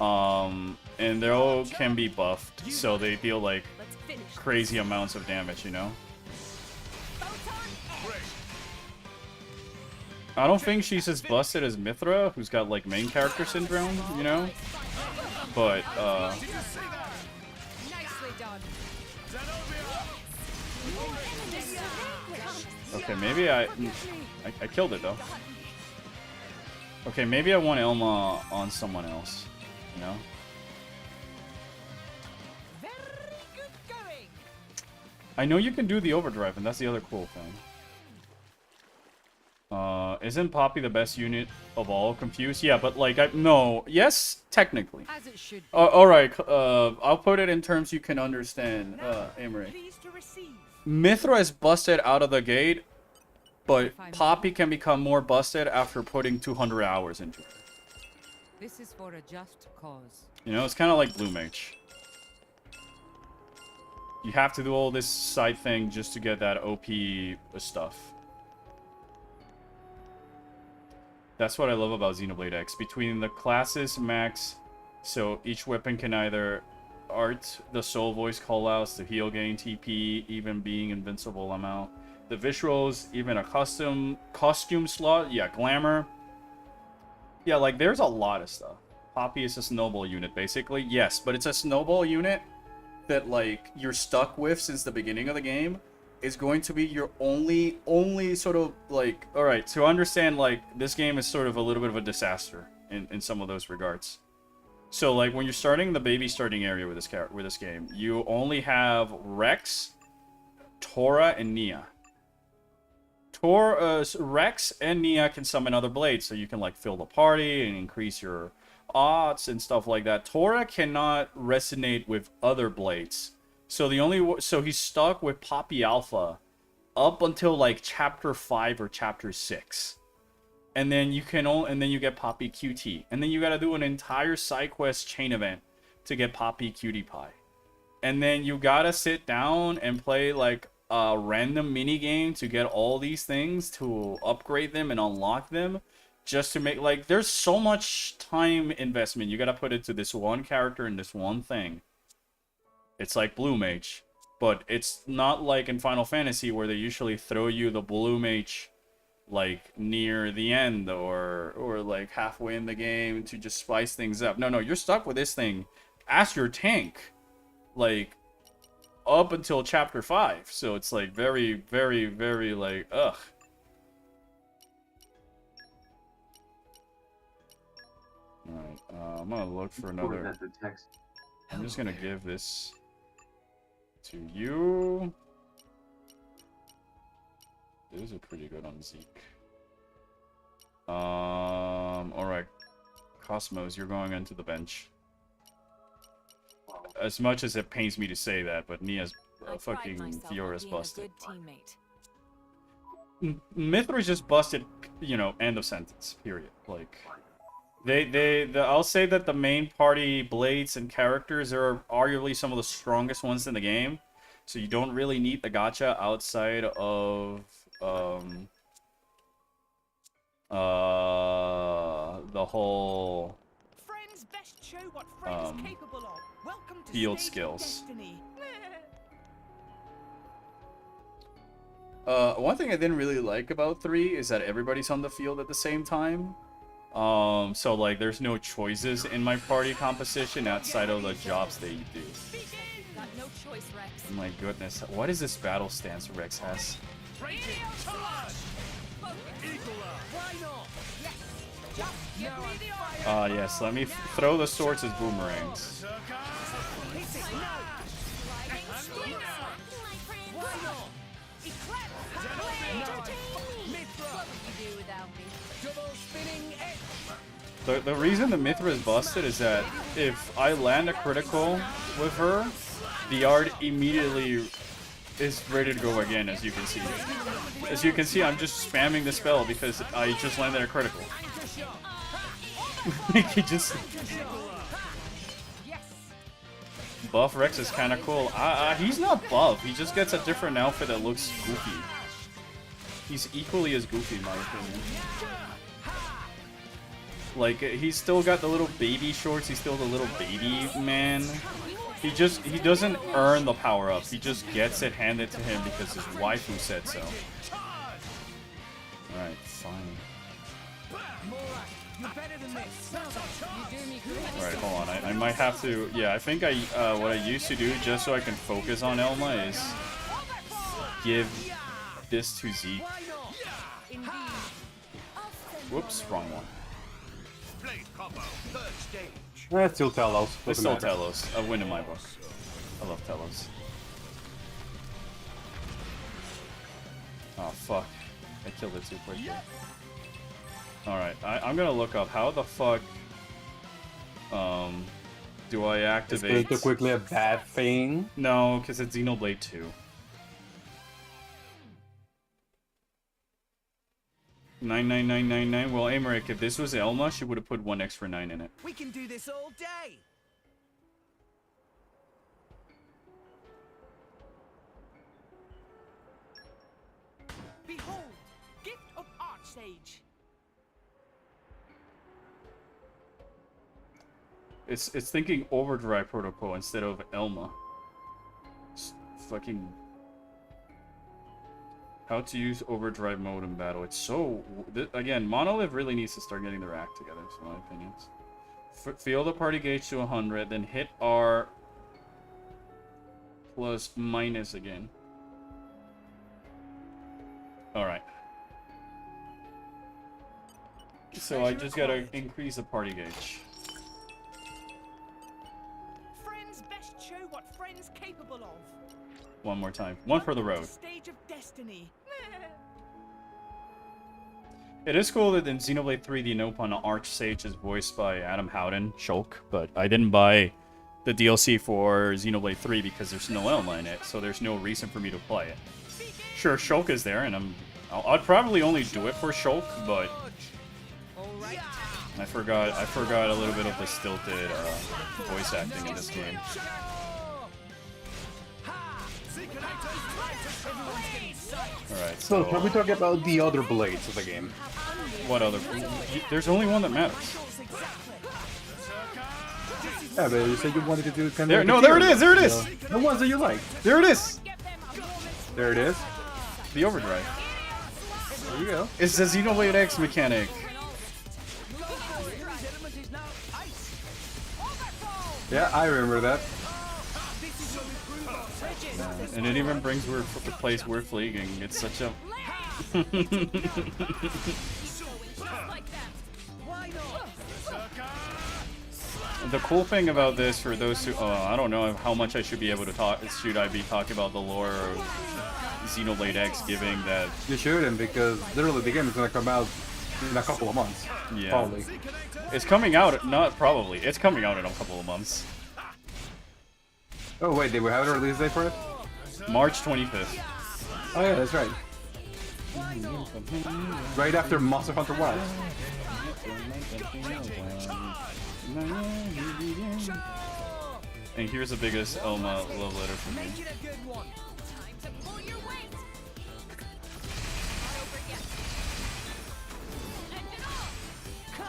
And they all can be buffed, so they deal like crazy amounts of damage, you know? I don't think she's as busted as Mithra, who's got like main character syndrome, you know? But, okay, maybe I killed it though. Okay, maybe I want Elma on someone else, you know? I know you can do the overdrive, and that's the other cool thing. Isn't Poppy the best unit of all? Confused? Yeah, but like, no. Yes, technically. As it should be. Alright, I'll put it in terms you can understand, Amory. Mithra is busted out of the gate, but Poppy can become more busted after putting 200 hours into it. This is for a just cause. You know, it's kind of like Blue Mage. You have to do all this side thing just to get that OP stuff. That's what I love about Xenoblade X. Between the classes max, so each weapon can either art the soul voice callouts, the heal gain TP, even being invincible amount. The visuals, even a costume slot, yeah, glamour. Yeah, like there's a lot of stuff. Poppy is a snowball unit, basically. Yes, but it's a snowball unit that like you're stuck with since the beginning of the game. Is going to be your only sort of like, all right, to understand like this game is sort of a little bit of a disaster in some of those regards. So like when you're starting the baby starting area with this game, you only have Rex, Tora, and Nia. Rex and Nia can summon other blades, so you can like fill the party and increase your odds and stuff like that. Tora cannot resonate with other blades. So he's stuck with Poppy Alpha up until like chapter 5 or chapter 6. And then you get Poppy QT. And then you gotta do an entire side quest chain event to get Poppy Cutie Pie. And then you gotta sit down and play like a random mini game to get all these things, to upgrade them and unlock them. Just to make, like, there's so much time investment you gotta put into this one character and this one thing. It's like Blue Mage, but it's not like in Final Fantasy where they usually throw you the Blue Mage like near the end or like halfway in the game to just spice things up. No, you're stuck with this thing as your tank, like up until chapter 5. So it's like very, very, very like ugh. Alright, I'm gonna look for another. I'm just gonna give this to you. Those are pretty good on Zeke. Alright. Cosmos, you're going into the bench. As much as it pains me to say that, but Nia's fucking Fiora's busted. Mithra's just busted, you know, end of sentence, period. Like, I'll say that the main party blades and characters are arguably some of the strongest ones in the game. So you don't really need the gacha outside of the whole field skills. One thing I didn't really like about 3 is that everybody's on the field at the same time. So like there's no choices in my party composition outside of the jobs they do. Got no choice, Rex. My goodness, what is this battle stance Rex has? Yes, let me throw the swords as boomerangs. The reason the Mithra is busted is that if I land a critical with her, the art immediately is ready to go again, as you can see. As you can see, I'm just spamming the spell because I just landed a critical. He just... buff Rex is kind of cool. He's not buff. He just gets a different outfit that looks goofy. He's equally as goofy, in my opinion. Like, he's still got the little baby shorts. He's still the little baby man. He doesn't earn the power-up. He just gets it handed to him because his waifu said so. Alright, fine. Alright, hold on. I might have to... Yeah, I think what I used to do just so I can focus on Elma is give this to Zeke. Whoops, wrong one. That's still Telos. It's still Telos. A win in my book. I love Telos. Oh, fuck. I killed it too quickly. Alright, I'm gonna look up how the fuck do I activate... Is it too quickly a bad thing? No, because it's Xenoblade 2. 99999. Well, Amaric, if this was Elma, she would have put 1 extra 9 in it. We can do this all day. Behold, gift of Archsage. It's thinking Overdrive Protocol instead of Elma. It's fucking... How to use Overdrive mode in battle. It's so... Again, Monolith really needs to start getting their act together, in my opinions. Feel the party gauge to 100, then hit R plus minus again. Alright. So I just gotta increase the party gauge. Friends best show what friends capable of. One more time. One for the road. Stage of destiny. It is cool that in Xenoblade 3, the Inopon Archsage is voiced by Adam Howden, Shulk, but I didn't buy the DLC for Xenoblade 3 because there's no Elma in it, so there's no reason for me to play it. Sure, Shulk is there, and I'd probably only do it for Shulk, but I forgot a little bit of the stilted voice acting in this game. Alright, So, can we talk about the other blades of the game? What other... There's only one that matters. Yeah, but you said you wanted to do kind There, of... no, there it is! There it is! The ones that you like. There it is! There it is. The Overdrive. There you go. It's the Xenoblade X mechanic. Yeah, I remember that. And it even brings the place we're fleeing. It's such a... The cool thing about this, for those who... I don't know how much I should be able to talk... Should I be talking about the lore of Xenoblade X, giving that... You shouldn't, because literally the game is going to come out in a couple of months. Yeah. Probably. It's coming out... Not probably. It's coming out in a couple of months. Oh wait, did we have a release date for it? March 25th. Oh yeah, that's right. Right after Monster Hunter Wilds. And here's the biggest Elma love letter from me.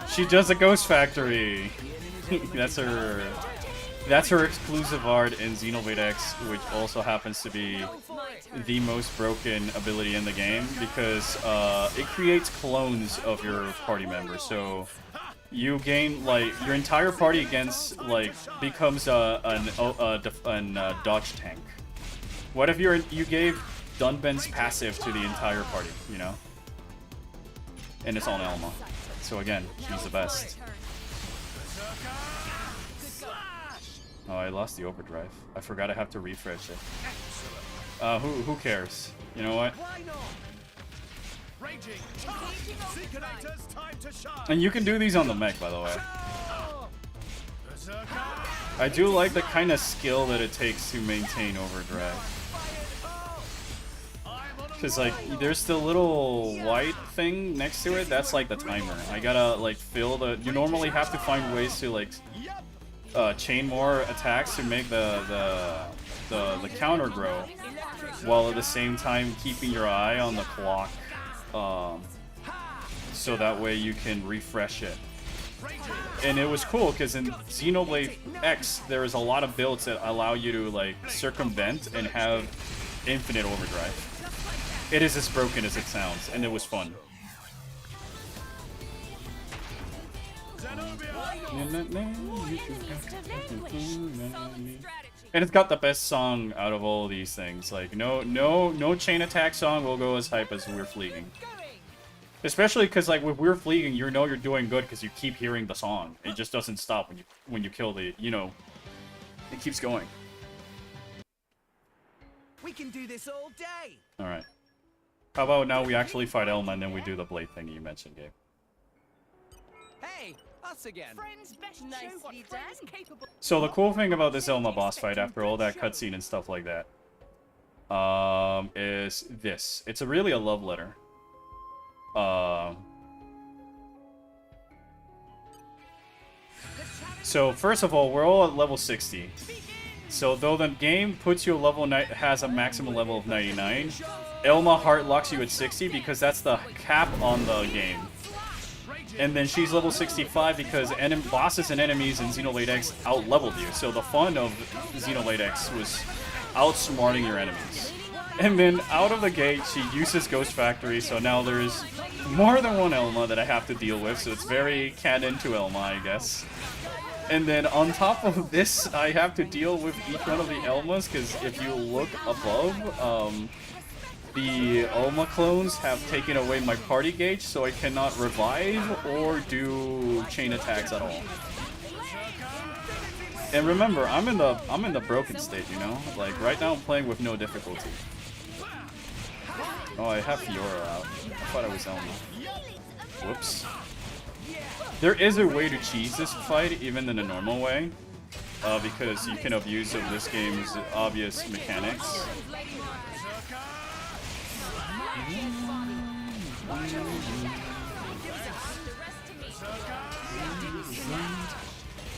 She does a Ghost Factory. That's her exclusive art in Xenoblade X, which also happens to be the most broken ability in the game because it creates clones of your party members. So you gain like your entire party becomes a dodge tank. What if you gave Dunben's passive to the entire party? You know, and it's on Elma. So again, she's the best. Oh, I lost the overdrive. I forgot I have to refresh it. Who cares? You know what? And you can do these on the mech, by the way. I do like the kind of skill that it takes to maintain overdrive. Cause like, there's the little white thing next to it. That's like the timer. I gotta like fill the. You normally have to find ways to like chain more attacks to make the counter grow, while at the same time keeping your eye on the clock, so that way you can refresh it. And it was cool because in Xenoblade X, there is a lot of builds that allow you to like circumvent and have infinite overdrive. It is as broken as it sounds, and it was fun. And it's got the best song out of all of these things. Like no chain attack song will go as hype as We're Fleeing. Especially because like with We're Fleeing, you know you're doing good because you keep hearing the song. It just doesn't stop when you kill the, you know, it keeps going. We can do this all day. All right. How about now we actually fight Elma and then we do the blade thing you mentioned, Gabe. Hey, us again. Friends best nicely done. So the cool thing about this Elma boss fight, after all that cutscene and stuff like that, is this. It's really a love letter. So first of all, we're all at level 60. So though the game puts you a level has a maximum level of 99, Elma heart locks you at 60 because that's the cap on the game. And then she's level 65 because bosses and enemies in Xenoblade X out-leveled you. So the fun of Xenoblade X was outsmarting your enemies. And then out of the gate, she uses Ghost Factory, so now there's more than one Elma that I have to deal with, so it's very canon to Elma, I guess. And then on top of this, I have to deal with each one of the Elmas, because if you look above, the Elma clones have taken away my party gauge, so I cannot revive or do chain attacks at all. And remember, I'm in the broken state, you know? Like right now I'm playing with no difficulty. Oh, I have Fiora out. I thought I was Elma. Whoops. There is a way to cheese this fight, even in a normal way, because you can abuse of this game's obvious mechanics.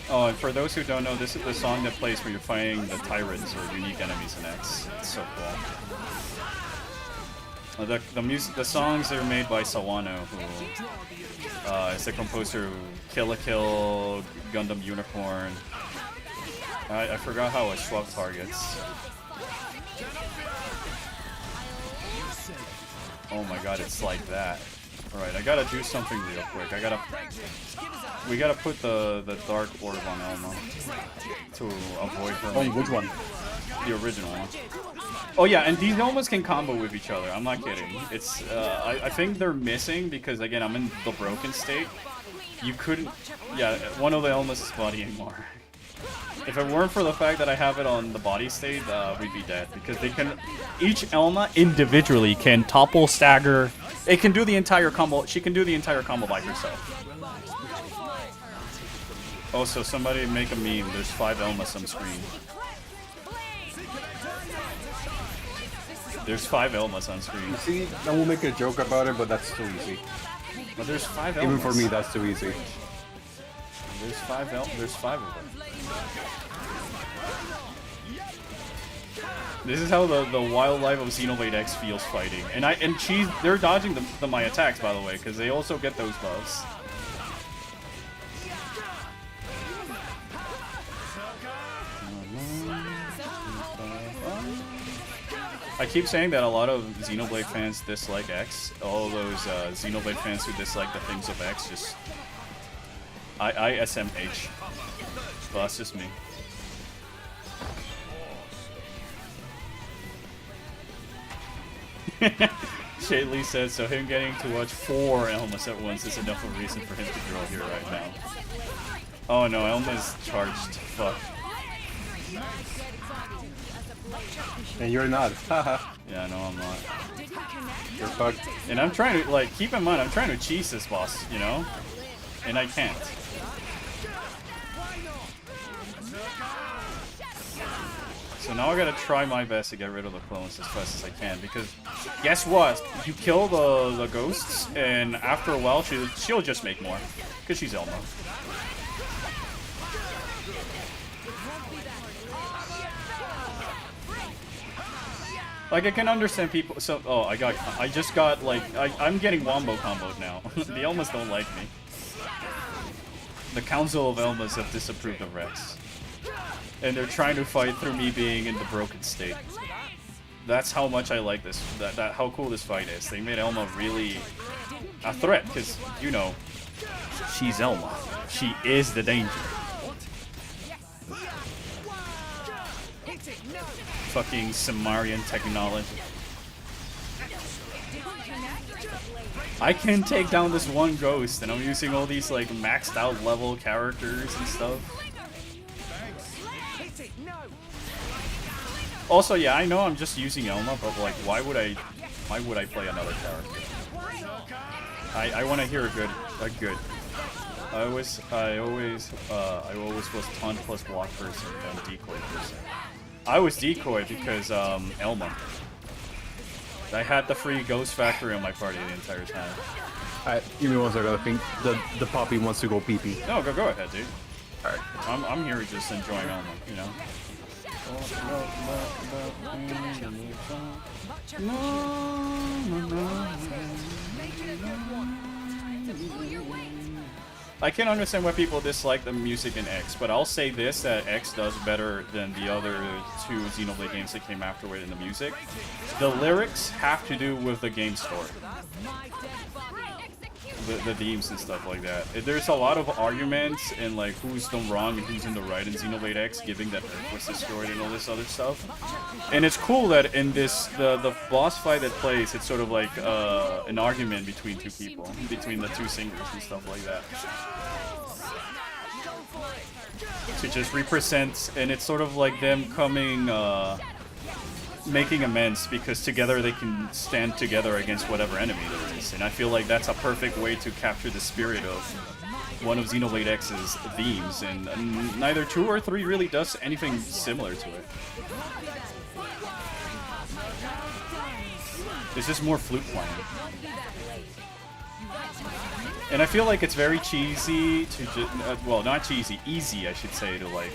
Oh, and for those who don't know, this is the song that plays when you're fighting the tyrants or unique enemies in X. It's so cool. The songs are made by Sawano, who is the composer of Kill la Kill, Gundam Unicorn. I forgot how I swap targets. Oh my god, it's like that. Alright, I gotta do something real quick. We gotta put the dark orb on Elma to avoid her. Oh, which one? The original one. Oh yeah, and these Elmas can combo with each other. I'm not kidding. It's I think they're missing because again I'm in the broken state. You couldn't. Yeah, one of the Elmas is bodying more. If it weren't for the fact that I have it on the body state, we'd be dead because they can. Each Elma individually can topple, stagger. It can do the entire combo. She can do the entire combo by herself. Also, somebody make a meme. There's 5 Elmas on screen. There's 5 Elmas on screen. You see, I will make a joke about it, but that's too easy. But there's 5 Elmas. Even for me, that's too easy. There's 5 of them. This is how the wildlife of Xenoblade X feels fighting. And they're dodging my attacks, by the way, because they also get those buffs. I keep saying that a lot of Xenoblade fans dislike X. All those Xenoblade fans who dislike the things of X just... I SMH. Well, that's just me. Shaylee says, so him getting to watch 4 Elmas at once is enough of a reason for him to grow here right now. Oh no, Elma's charged. Fuck. And you're not. Yeah, no, I'm not. You're fucked. And I'm trying to, like, keep in mind, I'm trying to cheese this boss, you know? And I can't. So now I gotta try my best to get rid of the clones as fast as I can, because guess what? You kill the ghosts, and after a while she'll just make more, because she's Elma. Like, I can understand people. So, oh, I just got like, I'm getting wombo comboed now. The Elmas don't like me. The Council of Elmas have disapproved of Rex, and they're trying to fight through me being in the broken state. That's how much I like this. How cool this fight is. They made Elma really a threat, because you know, she's Elma. She is the danger. Fucking Sumerian technology. I can take down this one ghost, and I'm using all these like maxed out level characters and stuff. Also, yeah, I know I'm just using Elma, but like, why would I play another character? I want to hear a good. I always was taunt plus block person than decoy person. I was decoy because Elma. I had the free ghost factory on my party the entire time. Alright, give me 1 second. I think the puppy wants to go pee pee. No, go ahead, dude. Alright. I'm here just enjoying Elma, you know. I can understand why people dislike the music in X, but I'll say this, that X does better than the other two Xenoblade games that came afterward in the music. The lyrics have to do with the game story. The themes and stuff like that. There's a lot of arguments and like who's done wrong and who's in the right in Xenoblade X, given that Earth was destroyed and all this other stuff. And it's cool that in this the boss fight that plays, it's sort of like an argument between two people, between the two singers and stuff like that. To just represent, and it's sort of like them coming, making amends because together they can stand together against whatever enemy there is. And I feel like that's a perfect way to capture the spirit of one of Xenoblade X's themes, and neither 2 or 3 really does anything similar to it. It's just more flute playing. And I feel like it's very cheesy to just, well, not cheesy, easy I should say, to like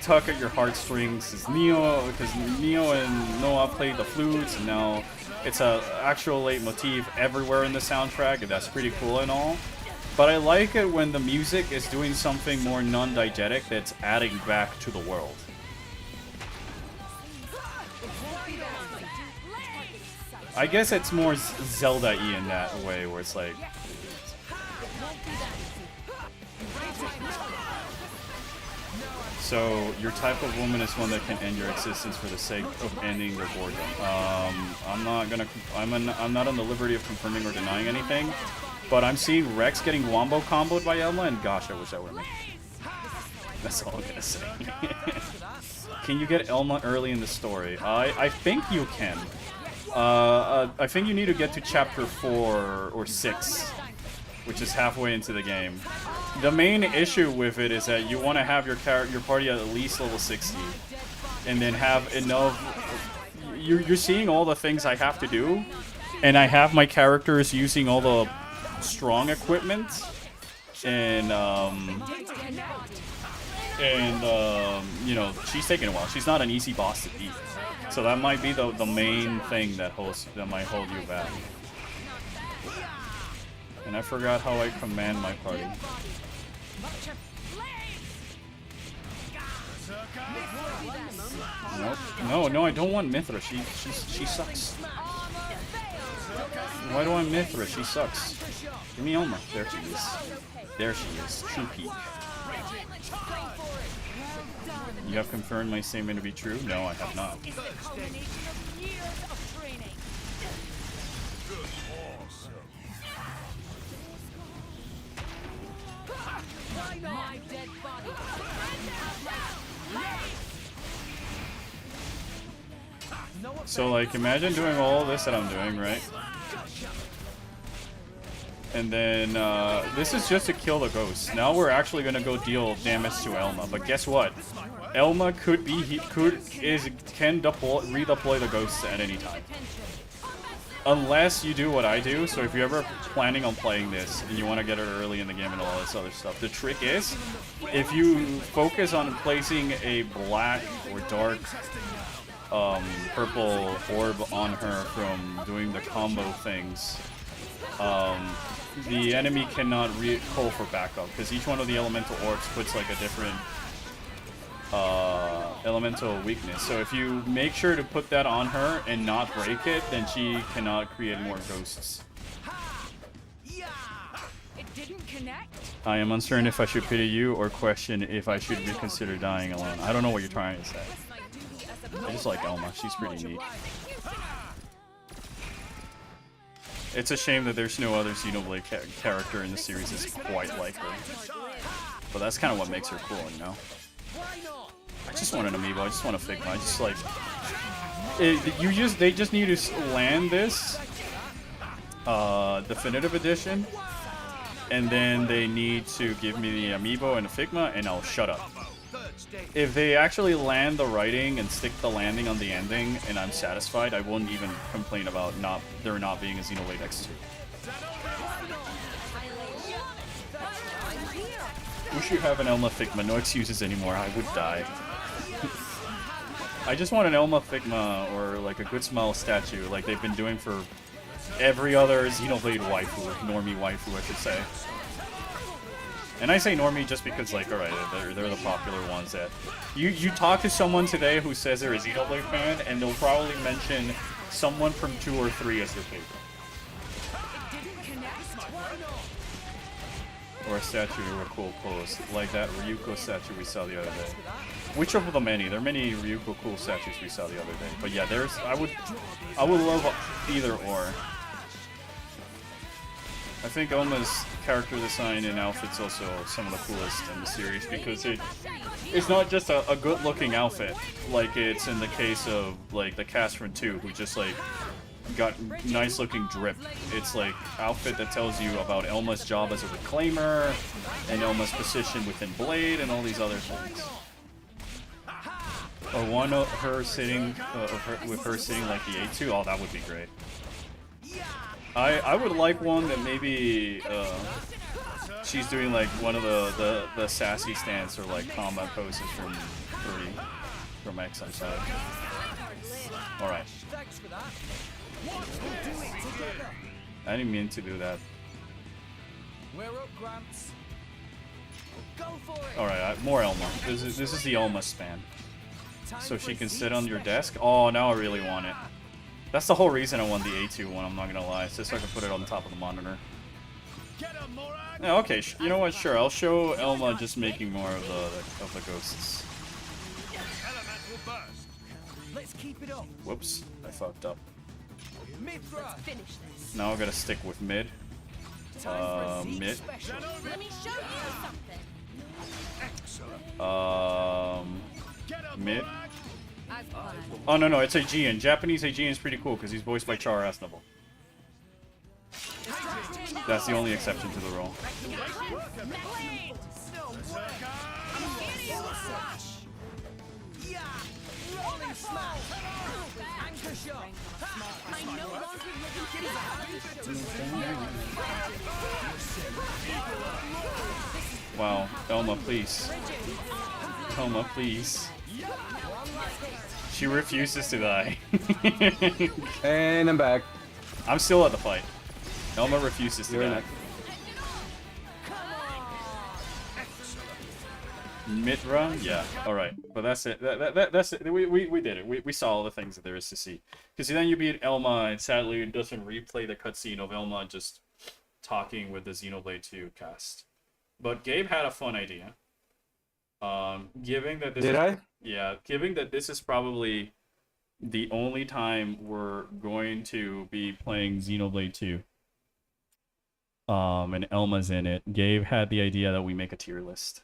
tug at your heartstrings, because Neo and Noah played the flutes, and now it's a actual leitmotif everywhere in the soundtrack, and that's pretty cool and all. But I like it when the music is doing something more non-diegetic that's adding back to the world. I guess it's more Zelda-y in that way, where it's like, so your type of woman is one that can end your existence for the sake of ending their boredom. I'm not on the liberty of confirming or denying anything, but I'm seeing Rex getting wombo comboed by Elma, and gosh, I wish I were me. That's all I'm gonna say. Can you get Elma early in the story? I think you can. I think you need to get to chapter 4 or 6, which is halfway into the game. The main issue with it is that you want to have your party at least level 60, and then have enough. You're seeing all the things I have to do, and I have my characters using all the strong equipment, and you know, she's taking a while. She's not an easy boss to beat, so that might be the main thing that might hold you back. And I forgot how I command my party. Nope. No, I don't want Mithra. She sucks. Why do I want Mithra? She sucks. Give me Elma. There she is. There she is. True peak. You have confirmed my statement to be true? No, I have not. So, like, imagine doing all this that I'm doing, right? And then, this is just to kill the ghost. Now we're actually gonna go deal damage to Elma. But guess what? Elma can redeploy the ghosts at any time. unless you do what I do. So if you're ever planning on playing this and you want to get it early in the game and all this other stuff, the trick is if you focus on placing a black or dark purple orb on her from doing the combo things, the enemy cannot pull for backup because each one of the elemental orbs puts like a different elemental weakness. So if you make sure to put that on her and not break it, then she cannot create more ghosts. It didn't connect. I am uncertain if I should pity you or question if I should reconsider dying alone. I don't know what you're trying to say. I just like Elma. She's pretty neat. It's a shame that there's no other Xenoblade character in the series that's quite like her. But that's kind of what makes her cool, you know? I just want an amiibo. I just want a Figma. I just like... They just need to land this definitive edition, and then they need to give me the amiibo and a Figma, and I'll shut up. If they actually land the writing and stick the landing on the ending, and I'm satisfied, I won't even complain about there not being a Xenoblade X 2. Wish you have an Elma Figma. No excuses anymore. I would die. I just want an Elma Figma or like a Good Smile statue, like they've been doing for every other Xenoblade waifu, normie waifu, I should say. And I say normie just because, like, alright, they're the popular ones that... You talk to someone today who says they're a Xenoblade fan, and they'll probably mention someone from 2 or 3 as their favorite. Or a statue or a cool pose, like that Ryuko statue we saw the other day. Which of the many? There are many Ryuko cool statues we saw the other day. But yeah, I would love either or. I think Elma's character design and outfit's also some of the coolest in the series because it's not just a good-looking outfit like it's in the case of like the cast from 2 who just like got nice-looking drip. It's like outfit that tells you about Elma's job as a reclaimer and Elma's position within Blade and all these other things. Or one of her sitting with her sitting like the A2. Oh, that would be great. I would like one that maybe she's doing like one of the sassy stance or like combat poses from 3 from X. I'm sorry. All right. I didn't mean to do that. All right, more Elma. This is the Elma span. So she can sit on your desk. Oh, now I really want it. That's the whole reason I want the A2 one, I'm not gonna lie. It's just so I can put it on top of the monitor. Yeah, okay, you know what? Sure, I'll show Elma just making more of the ghosts. Whoops, I fucked up. Now I gotta stick with mid. Mid. Mid. Oh no, it's Aegean. Japanese Aegean is pretty cool because he's voiced by Char Aznavour. That's the only exception to the rule. Wow, Elma, please. Elma, please. She refuses to die. And I'm back. I'm still at the fight. Elma refuses to die. Mid-run? Yeah, alright. But that's it. That's it. We did it. We saw all the things that there is to see. Because then you beat Elma, and sadly it doesn't replay the cutscene of Elma just talking with the Xenoblade 2 cast. But Gabe had a fun idea. Given that this given that this is probably the only time we're going to be playing Xenoblade 2, and Elma's in it, Gabe had the idea that we make a tier list.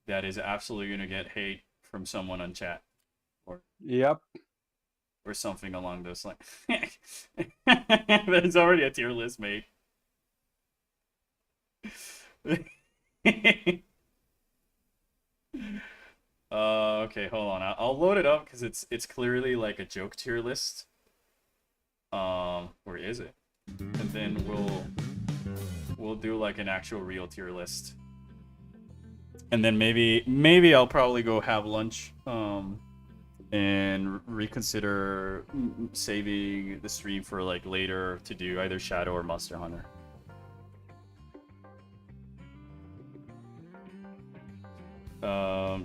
That is absolutely gonna get hate from someone on chat, or or something along those lines. There's already a tier list made. Okay, hold on. I'll load it up because it's clearly like a joke tier list. Where is it? And then we'll do like an actual real tier list. And then maybe I'll probably go have lunch and reconsider saving the stream for like later to do either Shadow or Monster Hunter.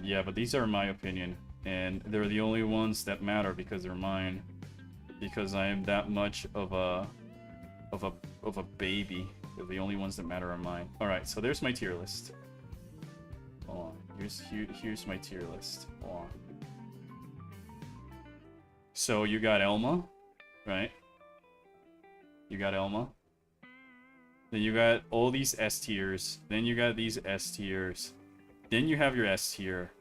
Yeah, but these are my opinion, and they're the only ones that matter because they're mine. Because I am that much of a baby. They're the only ones that matter are mine. All right, so there's my tier list. Hold on, here's my tier list. Hold on. So you got Elma, right? You got Elma. Then you got all these S tiers. Then you got these S tiers. Then you have your S tier.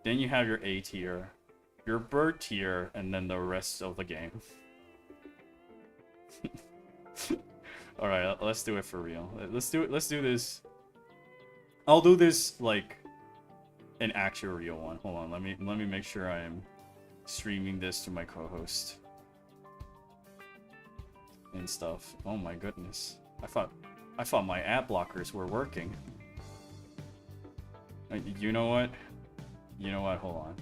Then you have your A tier, your bird tier, and then the rest of the game. All right, let's do it for real. Let's do this. I'll do this like an actual real one. Hold on, let me make sure I am streaming this to my co-host and stuff. Oh my goodness, I thought my ad blockers were working. You know what? You know what? Hold on.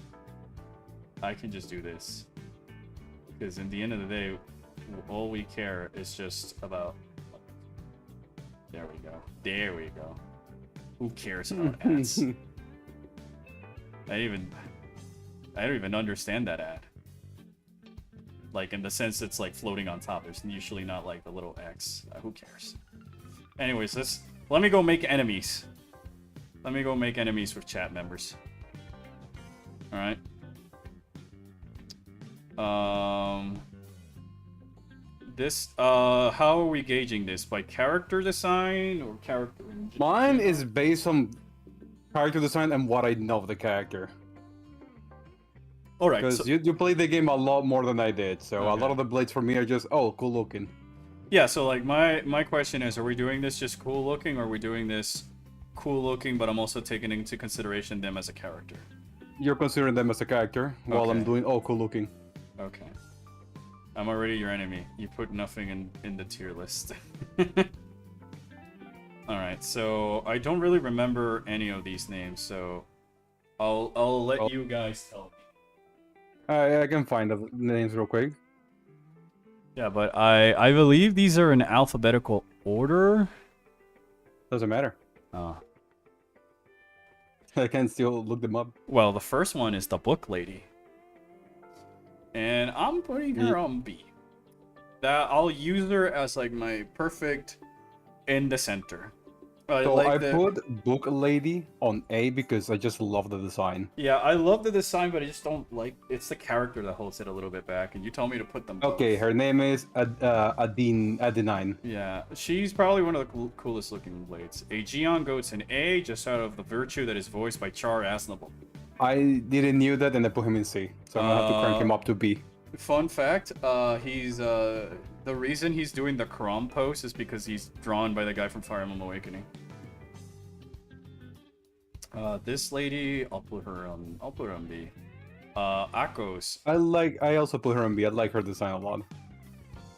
I can just do this. Because in the end of the day, all we care is just about... There we go. There we go. Who cares about ads? I don't even understand that ad. Like, in the sense it's like floating on top. There's usually not like the little X. Who cares? Anyways, let me go make enemies. Let me go make enemies with chat members. Alright. How are we gauging this? By character design or character? Mine is based on character design and what I know of the character. Alright. Because you played the game a lot more than I did, so Okay. a lot of the blades for me are just, oh, cool looking. Yeah, so like my question is, are we doing this just cool looking, or are we doing this cool looking, but I'm also taking into consideration them as a character? You're considering them as a character, while I'm Okay. doing, oh, cool looking. Okay. I'm already your enemy. You put nothing in the tier list. Alright, so I don't really remember any of these names, so I'll let you guys tell me. I can find the names real quick. Yeah, but I believe these are in alphabetical order. Doesn't matter. Oh. I can still look them up. Well, the first one is the book lady. And I'm putting her on B. That I'll use her as like my perfect in the center. So I put Book Lady on A because I just love the design. Yeah, I love the design, but I just don't like... It's the character that holds it a little bit back, and you told me to put them both. Okay, her name is Adenine. Yeah, she's probably one of the coolest looking blades. A Geon goes in A, just out of the virtue that is voiced by Char Aznable. I didn't knew that and I put him in C, so I'm gonna have to crank him up to B. Fun fact, he's the reason he's doing the Krom pose is because he's drawn by the guy from Fire Emblem Awakening. This lady, I'll put her on B. Akos. I also put her on B. I like her design a lot.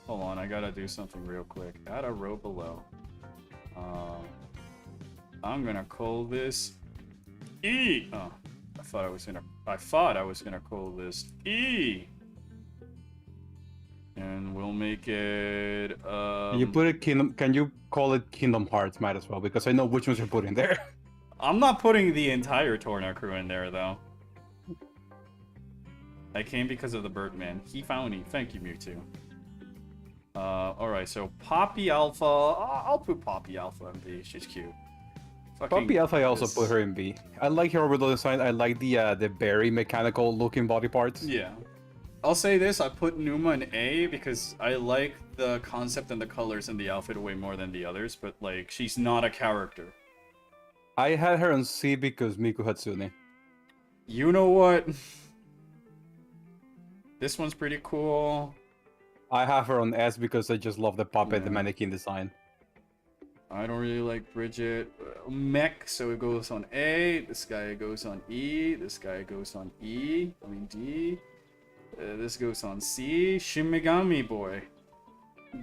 Hold on, I gotta do something real quick. Add a row below. I'm gonna call this E. Oh, I thought I was gonna call this E. And we'll make it. You put it Kingdom. Can you call it Kingdom Hearts? Might as well, because I know which ones you're putting there. I'm not putting the entire Torna crew in there though. I came because of the Birdman. He found me. Thank you, Mewtwo. Alright, so Poppy Alpha. I'll put Poppy Alpha in B. She's cute. Poppy Alpha, I also put her in B. I like her orbital design. I like the very mechanical looking body parts. Yeah. I'll say this, I put Numa in A because I like the concept and the colors in the outfit way more than the others, but like, she's not a character. I had her on C because Miku Hatsune. You know what? This one's pretty cool. I have her on S because I just love the puppet, the mannequin design. I don't really like Bridget. Mech, so it goes on A. This guy goes on E. This guy goes on E. I mean D. This goes on C. Shin Megami Boy.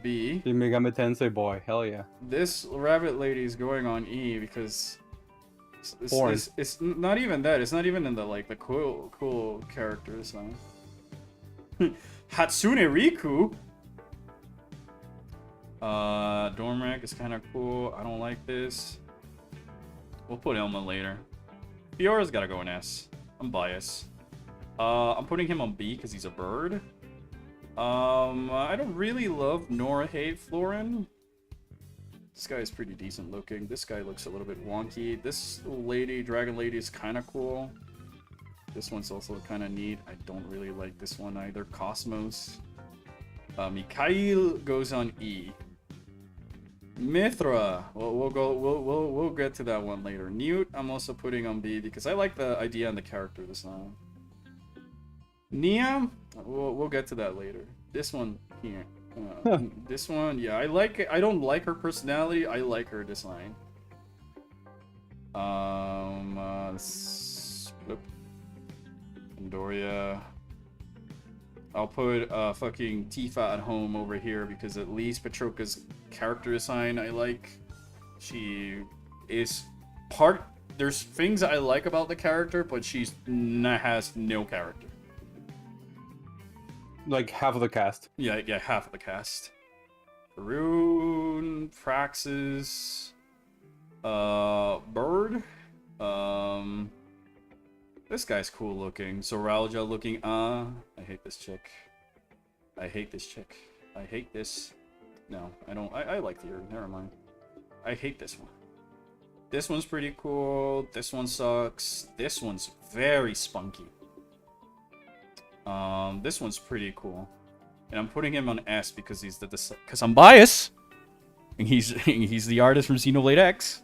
B. The Megami Tensei boy, hell yeah. This rabbit lady is going on E because Porn. it's not even that. It's not even in the like the cool characters. Hatsune Riku. Dormrack is kind of cool. I don't like this. We'll put Elma later. Fiora's gotta go in S. I'm biased. I'm putting him on B because he's a bird. I don't really love nor hate Florin. This guy is pretty decent looking. This guy looks a little bit wonky. This lady, dragon lady, is kind of cool. This one's also kind of neat. I don't really like this one either. Cosmos. Mikhail goes on E. Mithra. We'll get to that one later. Newt, I'm also putting on B because I like the idea and the character design. Nia, we'll get to that later. This one here. This one, yeah, I like it. I don't like her personality. I like her design. Pandoria. I'll put fucking Tifa at home over here because at least Petroka's character design I like. She is part. There's things I like about the character, but she has no character. Like half of the cast. Yeah, half of the cast. Faroon, Praxis, Bird. This guy's cool looking. Soralja looking. I hate this chick. I hate this chick. I hate this. No, I don't. I like the Erd. Never mind. I hate this one. This one's pretty cool. This one sucks. This one's very spunky. This one's pretty cool, and I'm putting him on S because he's because I'm biased, and he's the artist from Xenoblade X.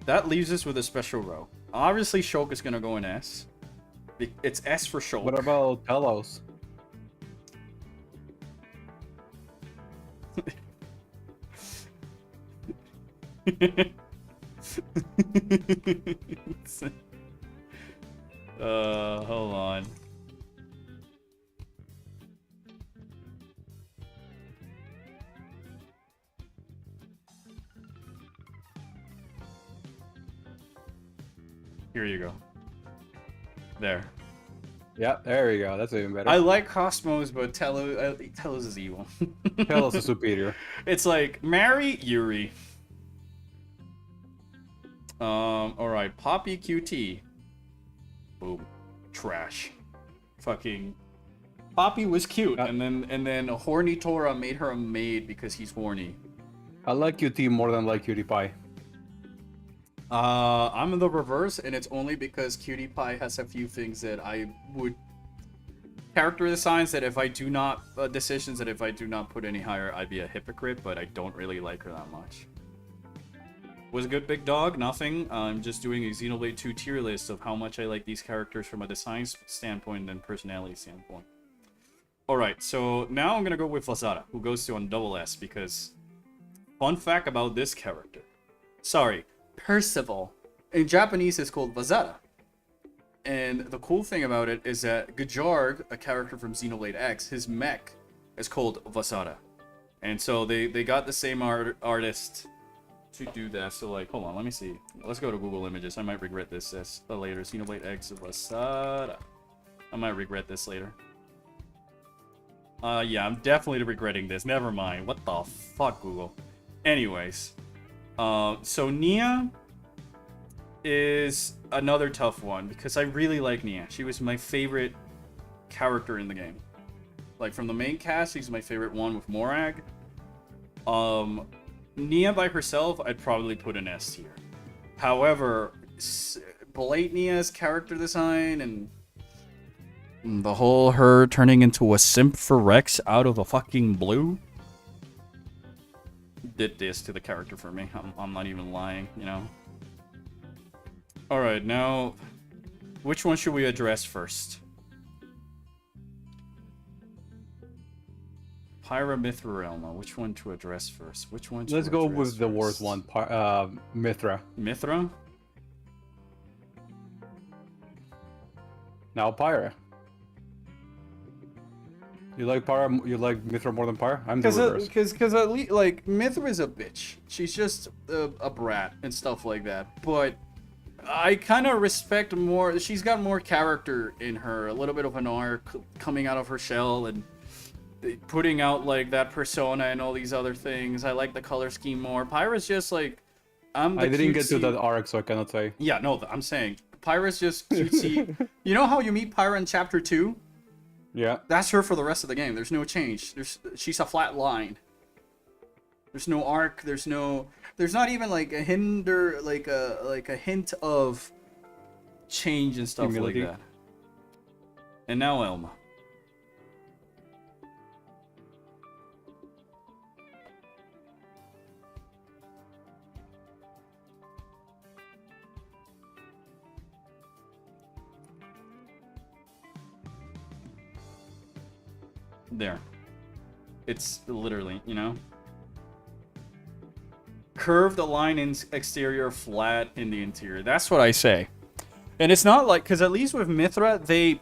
That leaves us with a special row. Obviously, Shulk is gonna go in S. It's S for Shulk. What about Telos? Hold on. Here you go. There. Yeah, there we go. That's even better. I like Cosmos, but Telos is evil. Telos is superior. It's like, marry Yuri. Alright, Poppy QT. Boom. Trash. Fucking... Poppy was cute, and then Horny Tora made her a maid because he's horny. I like QT more than I like Cutie Pie. I'm in the reverse, and it's only because Cutie Pie has a few things that I would... Character designs that if I do not... decisions that if I do not put any higher, I'd be a hypocrite, but I don't really like her that much. Was a good big dog? Nothing. I'm just doing a Xenoblade 2 tier list of how much I like these characters from a design standpoint and personality standpoint. Alright, so now I'm gonna go with Lazada, who goes to on double S, because... Fun fact about this character. Sorry. Percival. In Japanese, it's called Vazada. And the cool thing about it is that Gajarg, a character from Xenoblade X, his mech is called Vazada. And so they got the same artist to do that. So, like, hold on, let me see. Let's go to Google Images. I might regret this later. Xenoblade X Vazada. I might regret this later. Yeah, I'm definitely regretting this. Never mind. What the fuck, Google? Anyways. So Nia is another tough one because I really like Nia. She was my favorite character in the game. Like from the main cast, she's my favorite one with Morag. Nia by herself, I'd probably put an S tier. However, Blade Nia's character design and the whole her turning into a simp for Rex out of a fucking blue did this to the character for me. I'm not even lying, you know. Alright, now, which one should we address first? Pyra, Mithra, Elma. Which one to address first? Which one to Let's go with first? the worst one, Mithra. Mithra? Now Pyra. You like Pyra? You like Mithra more than Pyra? I'm the reverse. Because at least like Mithra is a bitch. She's just a brat and stuff like that. But I kind of respect more. She's got more character in her. A little bit of an arc coming out of her shell and putting out like that persona and all these other things. I like the color scheme more. Pyra's just like I didn't get to that arc, so I cannot say. Yeah, no, I'm saying Pyra's just cutesy. You know how you meet Pyra in chapter 2? Yeah. That's her for the rest of the game. There's no change. She's a flat line. There's no arc. There's not even like a like a hint of change and stuff Humility. like that. And now Elma. There. It's literally, you know? Curved line in exterior, flat in the interior. That's what I say. And it's not like, because at least with Mithra, they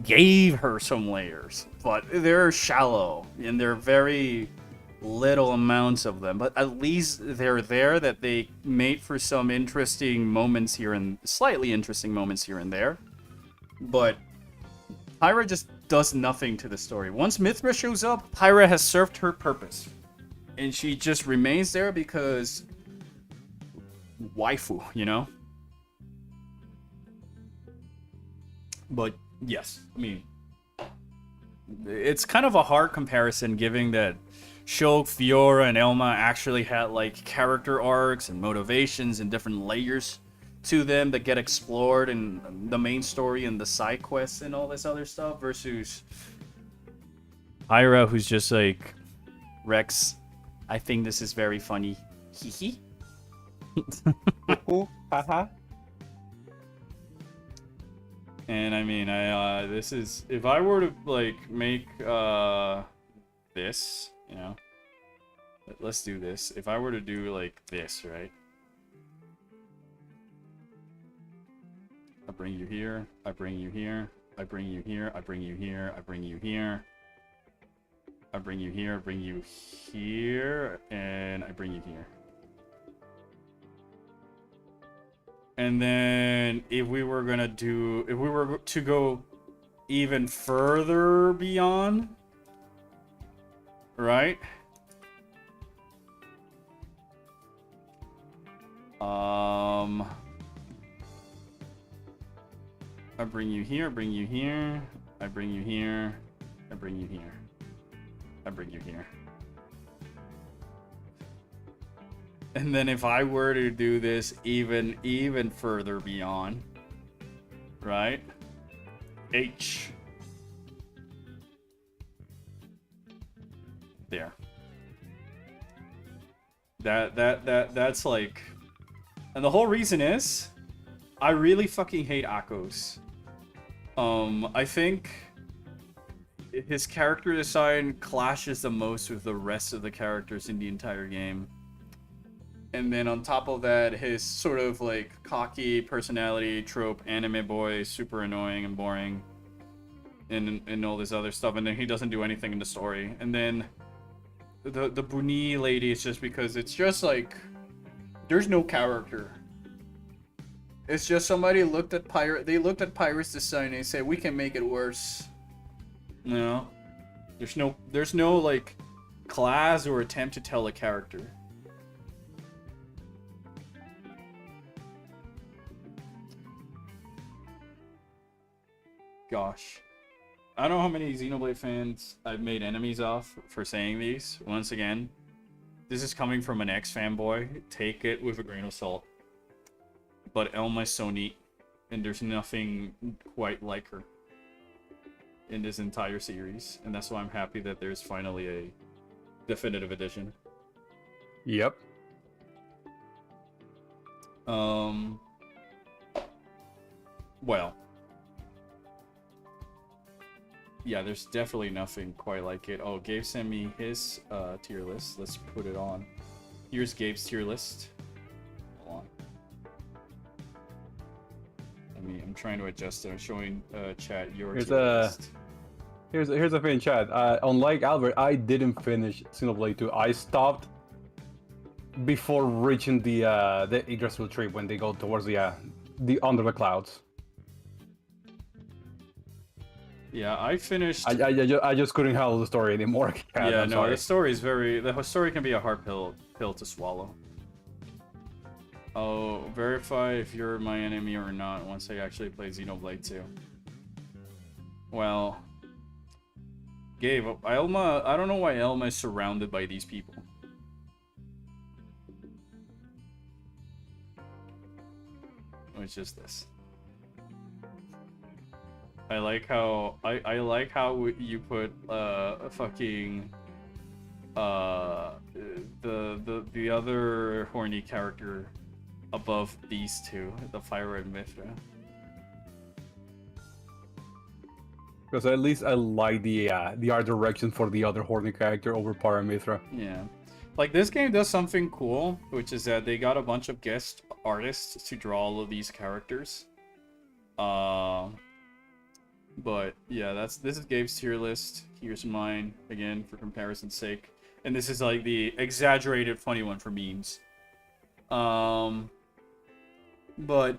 gave her some layers. But they're shallow. And they're very little amounts of them. But at least they're there that they made for some interesting moments here and slightly interesting moments here and there. But Pyra just does nothing to the story. Once Mithra shows up, Pyra has served her purpose. And she just remains there because waifu, you know? But yes, I mean, it's kind of a hard comparison given that Shulk, Fiora, and Elma actually had like character arcs and motivations and different layers to them that get explored in the main story and the side quests and all this other stuff versus Pyra, who's just like, Rex, I think this is very funny. Hee hee. Haha. And I mean, this is, if I were to like make this, you know, let's do this. If I were to do like this, right? I bring you here, I bring you here, I bring you here, I bring you here, I bring you here, I bring you here, I bring you here, and I bring you here. And then if we were to go even further beyond, right? I bring you here, I bring you here, I bring you here, I bring you here, I bring you here. And then if I were to do this even further beyond, right? H. There. That's like, and the whole reason is I really fucking hate Akos. I think his character design clashes the most with the rest of the characters in the entire game. And then on top of that, his sort of like cocky personality trope, anime boy, super annoying and boring, and all this other stuff. And then he doesn't do anything in the story. And then the Buni lady is just because it's just like there's no character. It's just somebody looked at they looked at Pyra's design and they said we can make it worse. You know, there's no like class or attempt to tell a character. Gosh, I don't know how many Xenoblade fans I've made enemies of for saying these. Once again, this is coming from an X fanboy. Take it with a grain of salt. But Elma's so neat, and there's nothing quite like her in this entire series, and that's why I'm happy that there's finally a definitive edition. Yep. Well. Yeah, there's definitely nothing quite like it. Oh, Gabe sent me his tier list. Let's put it on. Here's Gabe's tier list. Hold on. I'm trying to adjust it. I'm showing chat your tier list. Here's the thing, chat. Unlike Albert, I didn't finish Xenoblade 2. I stopped before reaching the Yggdrasil tree when they go towards the under the clouds. Yeah, I finished. I just couldn't handle the story anymore. Cat, Yeah, I'm no, sorry. the story is very. The story can be a hard pill to swallow. I'll verify if you're my enemy or not once I actually play Xenoblade 2. Well, Gabe, Elma. I don't know why Elma is surrounded by these people. It's just this. I like how I like how you put fucking the other horny character above these two, the Fire and Mithra. Because at least I like the art direction for the other horny character over Paramithra. Yeah. Like, this game does something cool, which is that they got a bunch of guest artists to draw all of these characters. But yeah, this is Gabe's tier list. Here's mine again for comparison's sake, and this is like the exaggerated funny one for memes. But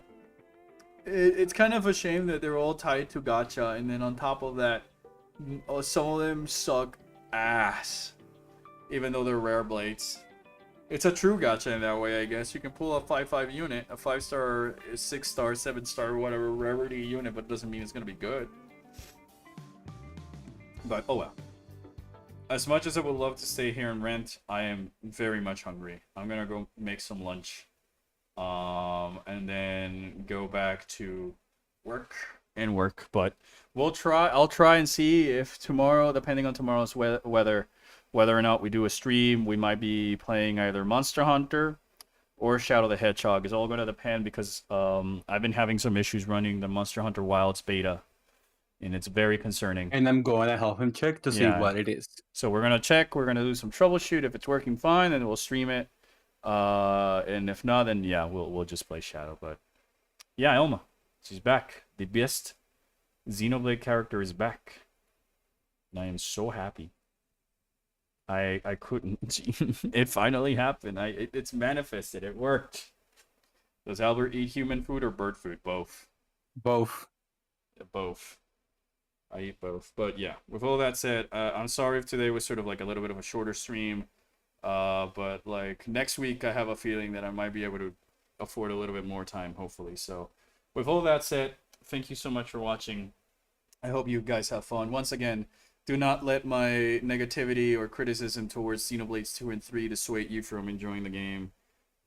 it's kind of a shame that they're all tied to gacha, and then on top of that, some of them suck ass, even though they're rare blades. It's a true gacha in that way, I guess. You can pull a 5/5 unit, a 5-star, 6-star, 7-star, whatever rarity unit, but it doesn't mean it's gonna be good. But oh well. As much as I would love to stay here and rent, I am very much hungry. I'm gonna go make some lunch, and then go back to work. But we'll try. I'll try and see if tomorrow, depending on tomorrow's weather, whether or not we do a stream, we might be playing either Monster Hunter or Shadow the Hedgehog. It's all going to depend because I've been having some issues running the Monster Hunter Wilds beta, and it's very concerning. And I'm going to help him check to see what it is. So we're going to check. We're going to do some troubleshoot. If it's working fine, then we'll stream it. And if not, then yeah, we'll just play Shadow. But yeah, Elma, she's back. The best Xenoblade character is back. And I am so happy. I couldn't. It finally happened. It's manifested. It worked. Does Albert eat human food or bird food? Both. Both. Both. I eat both. But yeah, with all that said, I'm sorry if today was sort of like a little bit of a shorter stream. But like next week, I have a feeling that I might be able to afford a little bit more time, hopefully. So with all that said, thank you so much for watching. I hope you guys have fun. Once again, do not let my negativity or criticism towards Xenoblades 2 and 3 dissuade you from enjoying the game.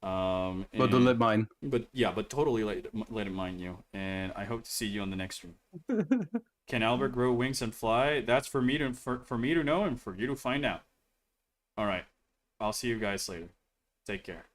But don't let mine. But yeah, but totally let it mind you. And I hope to see you on the next stream. Can Albert grow wings and fly? That's for me to know and for you to find out. All right. I'll see you guys later. Take care.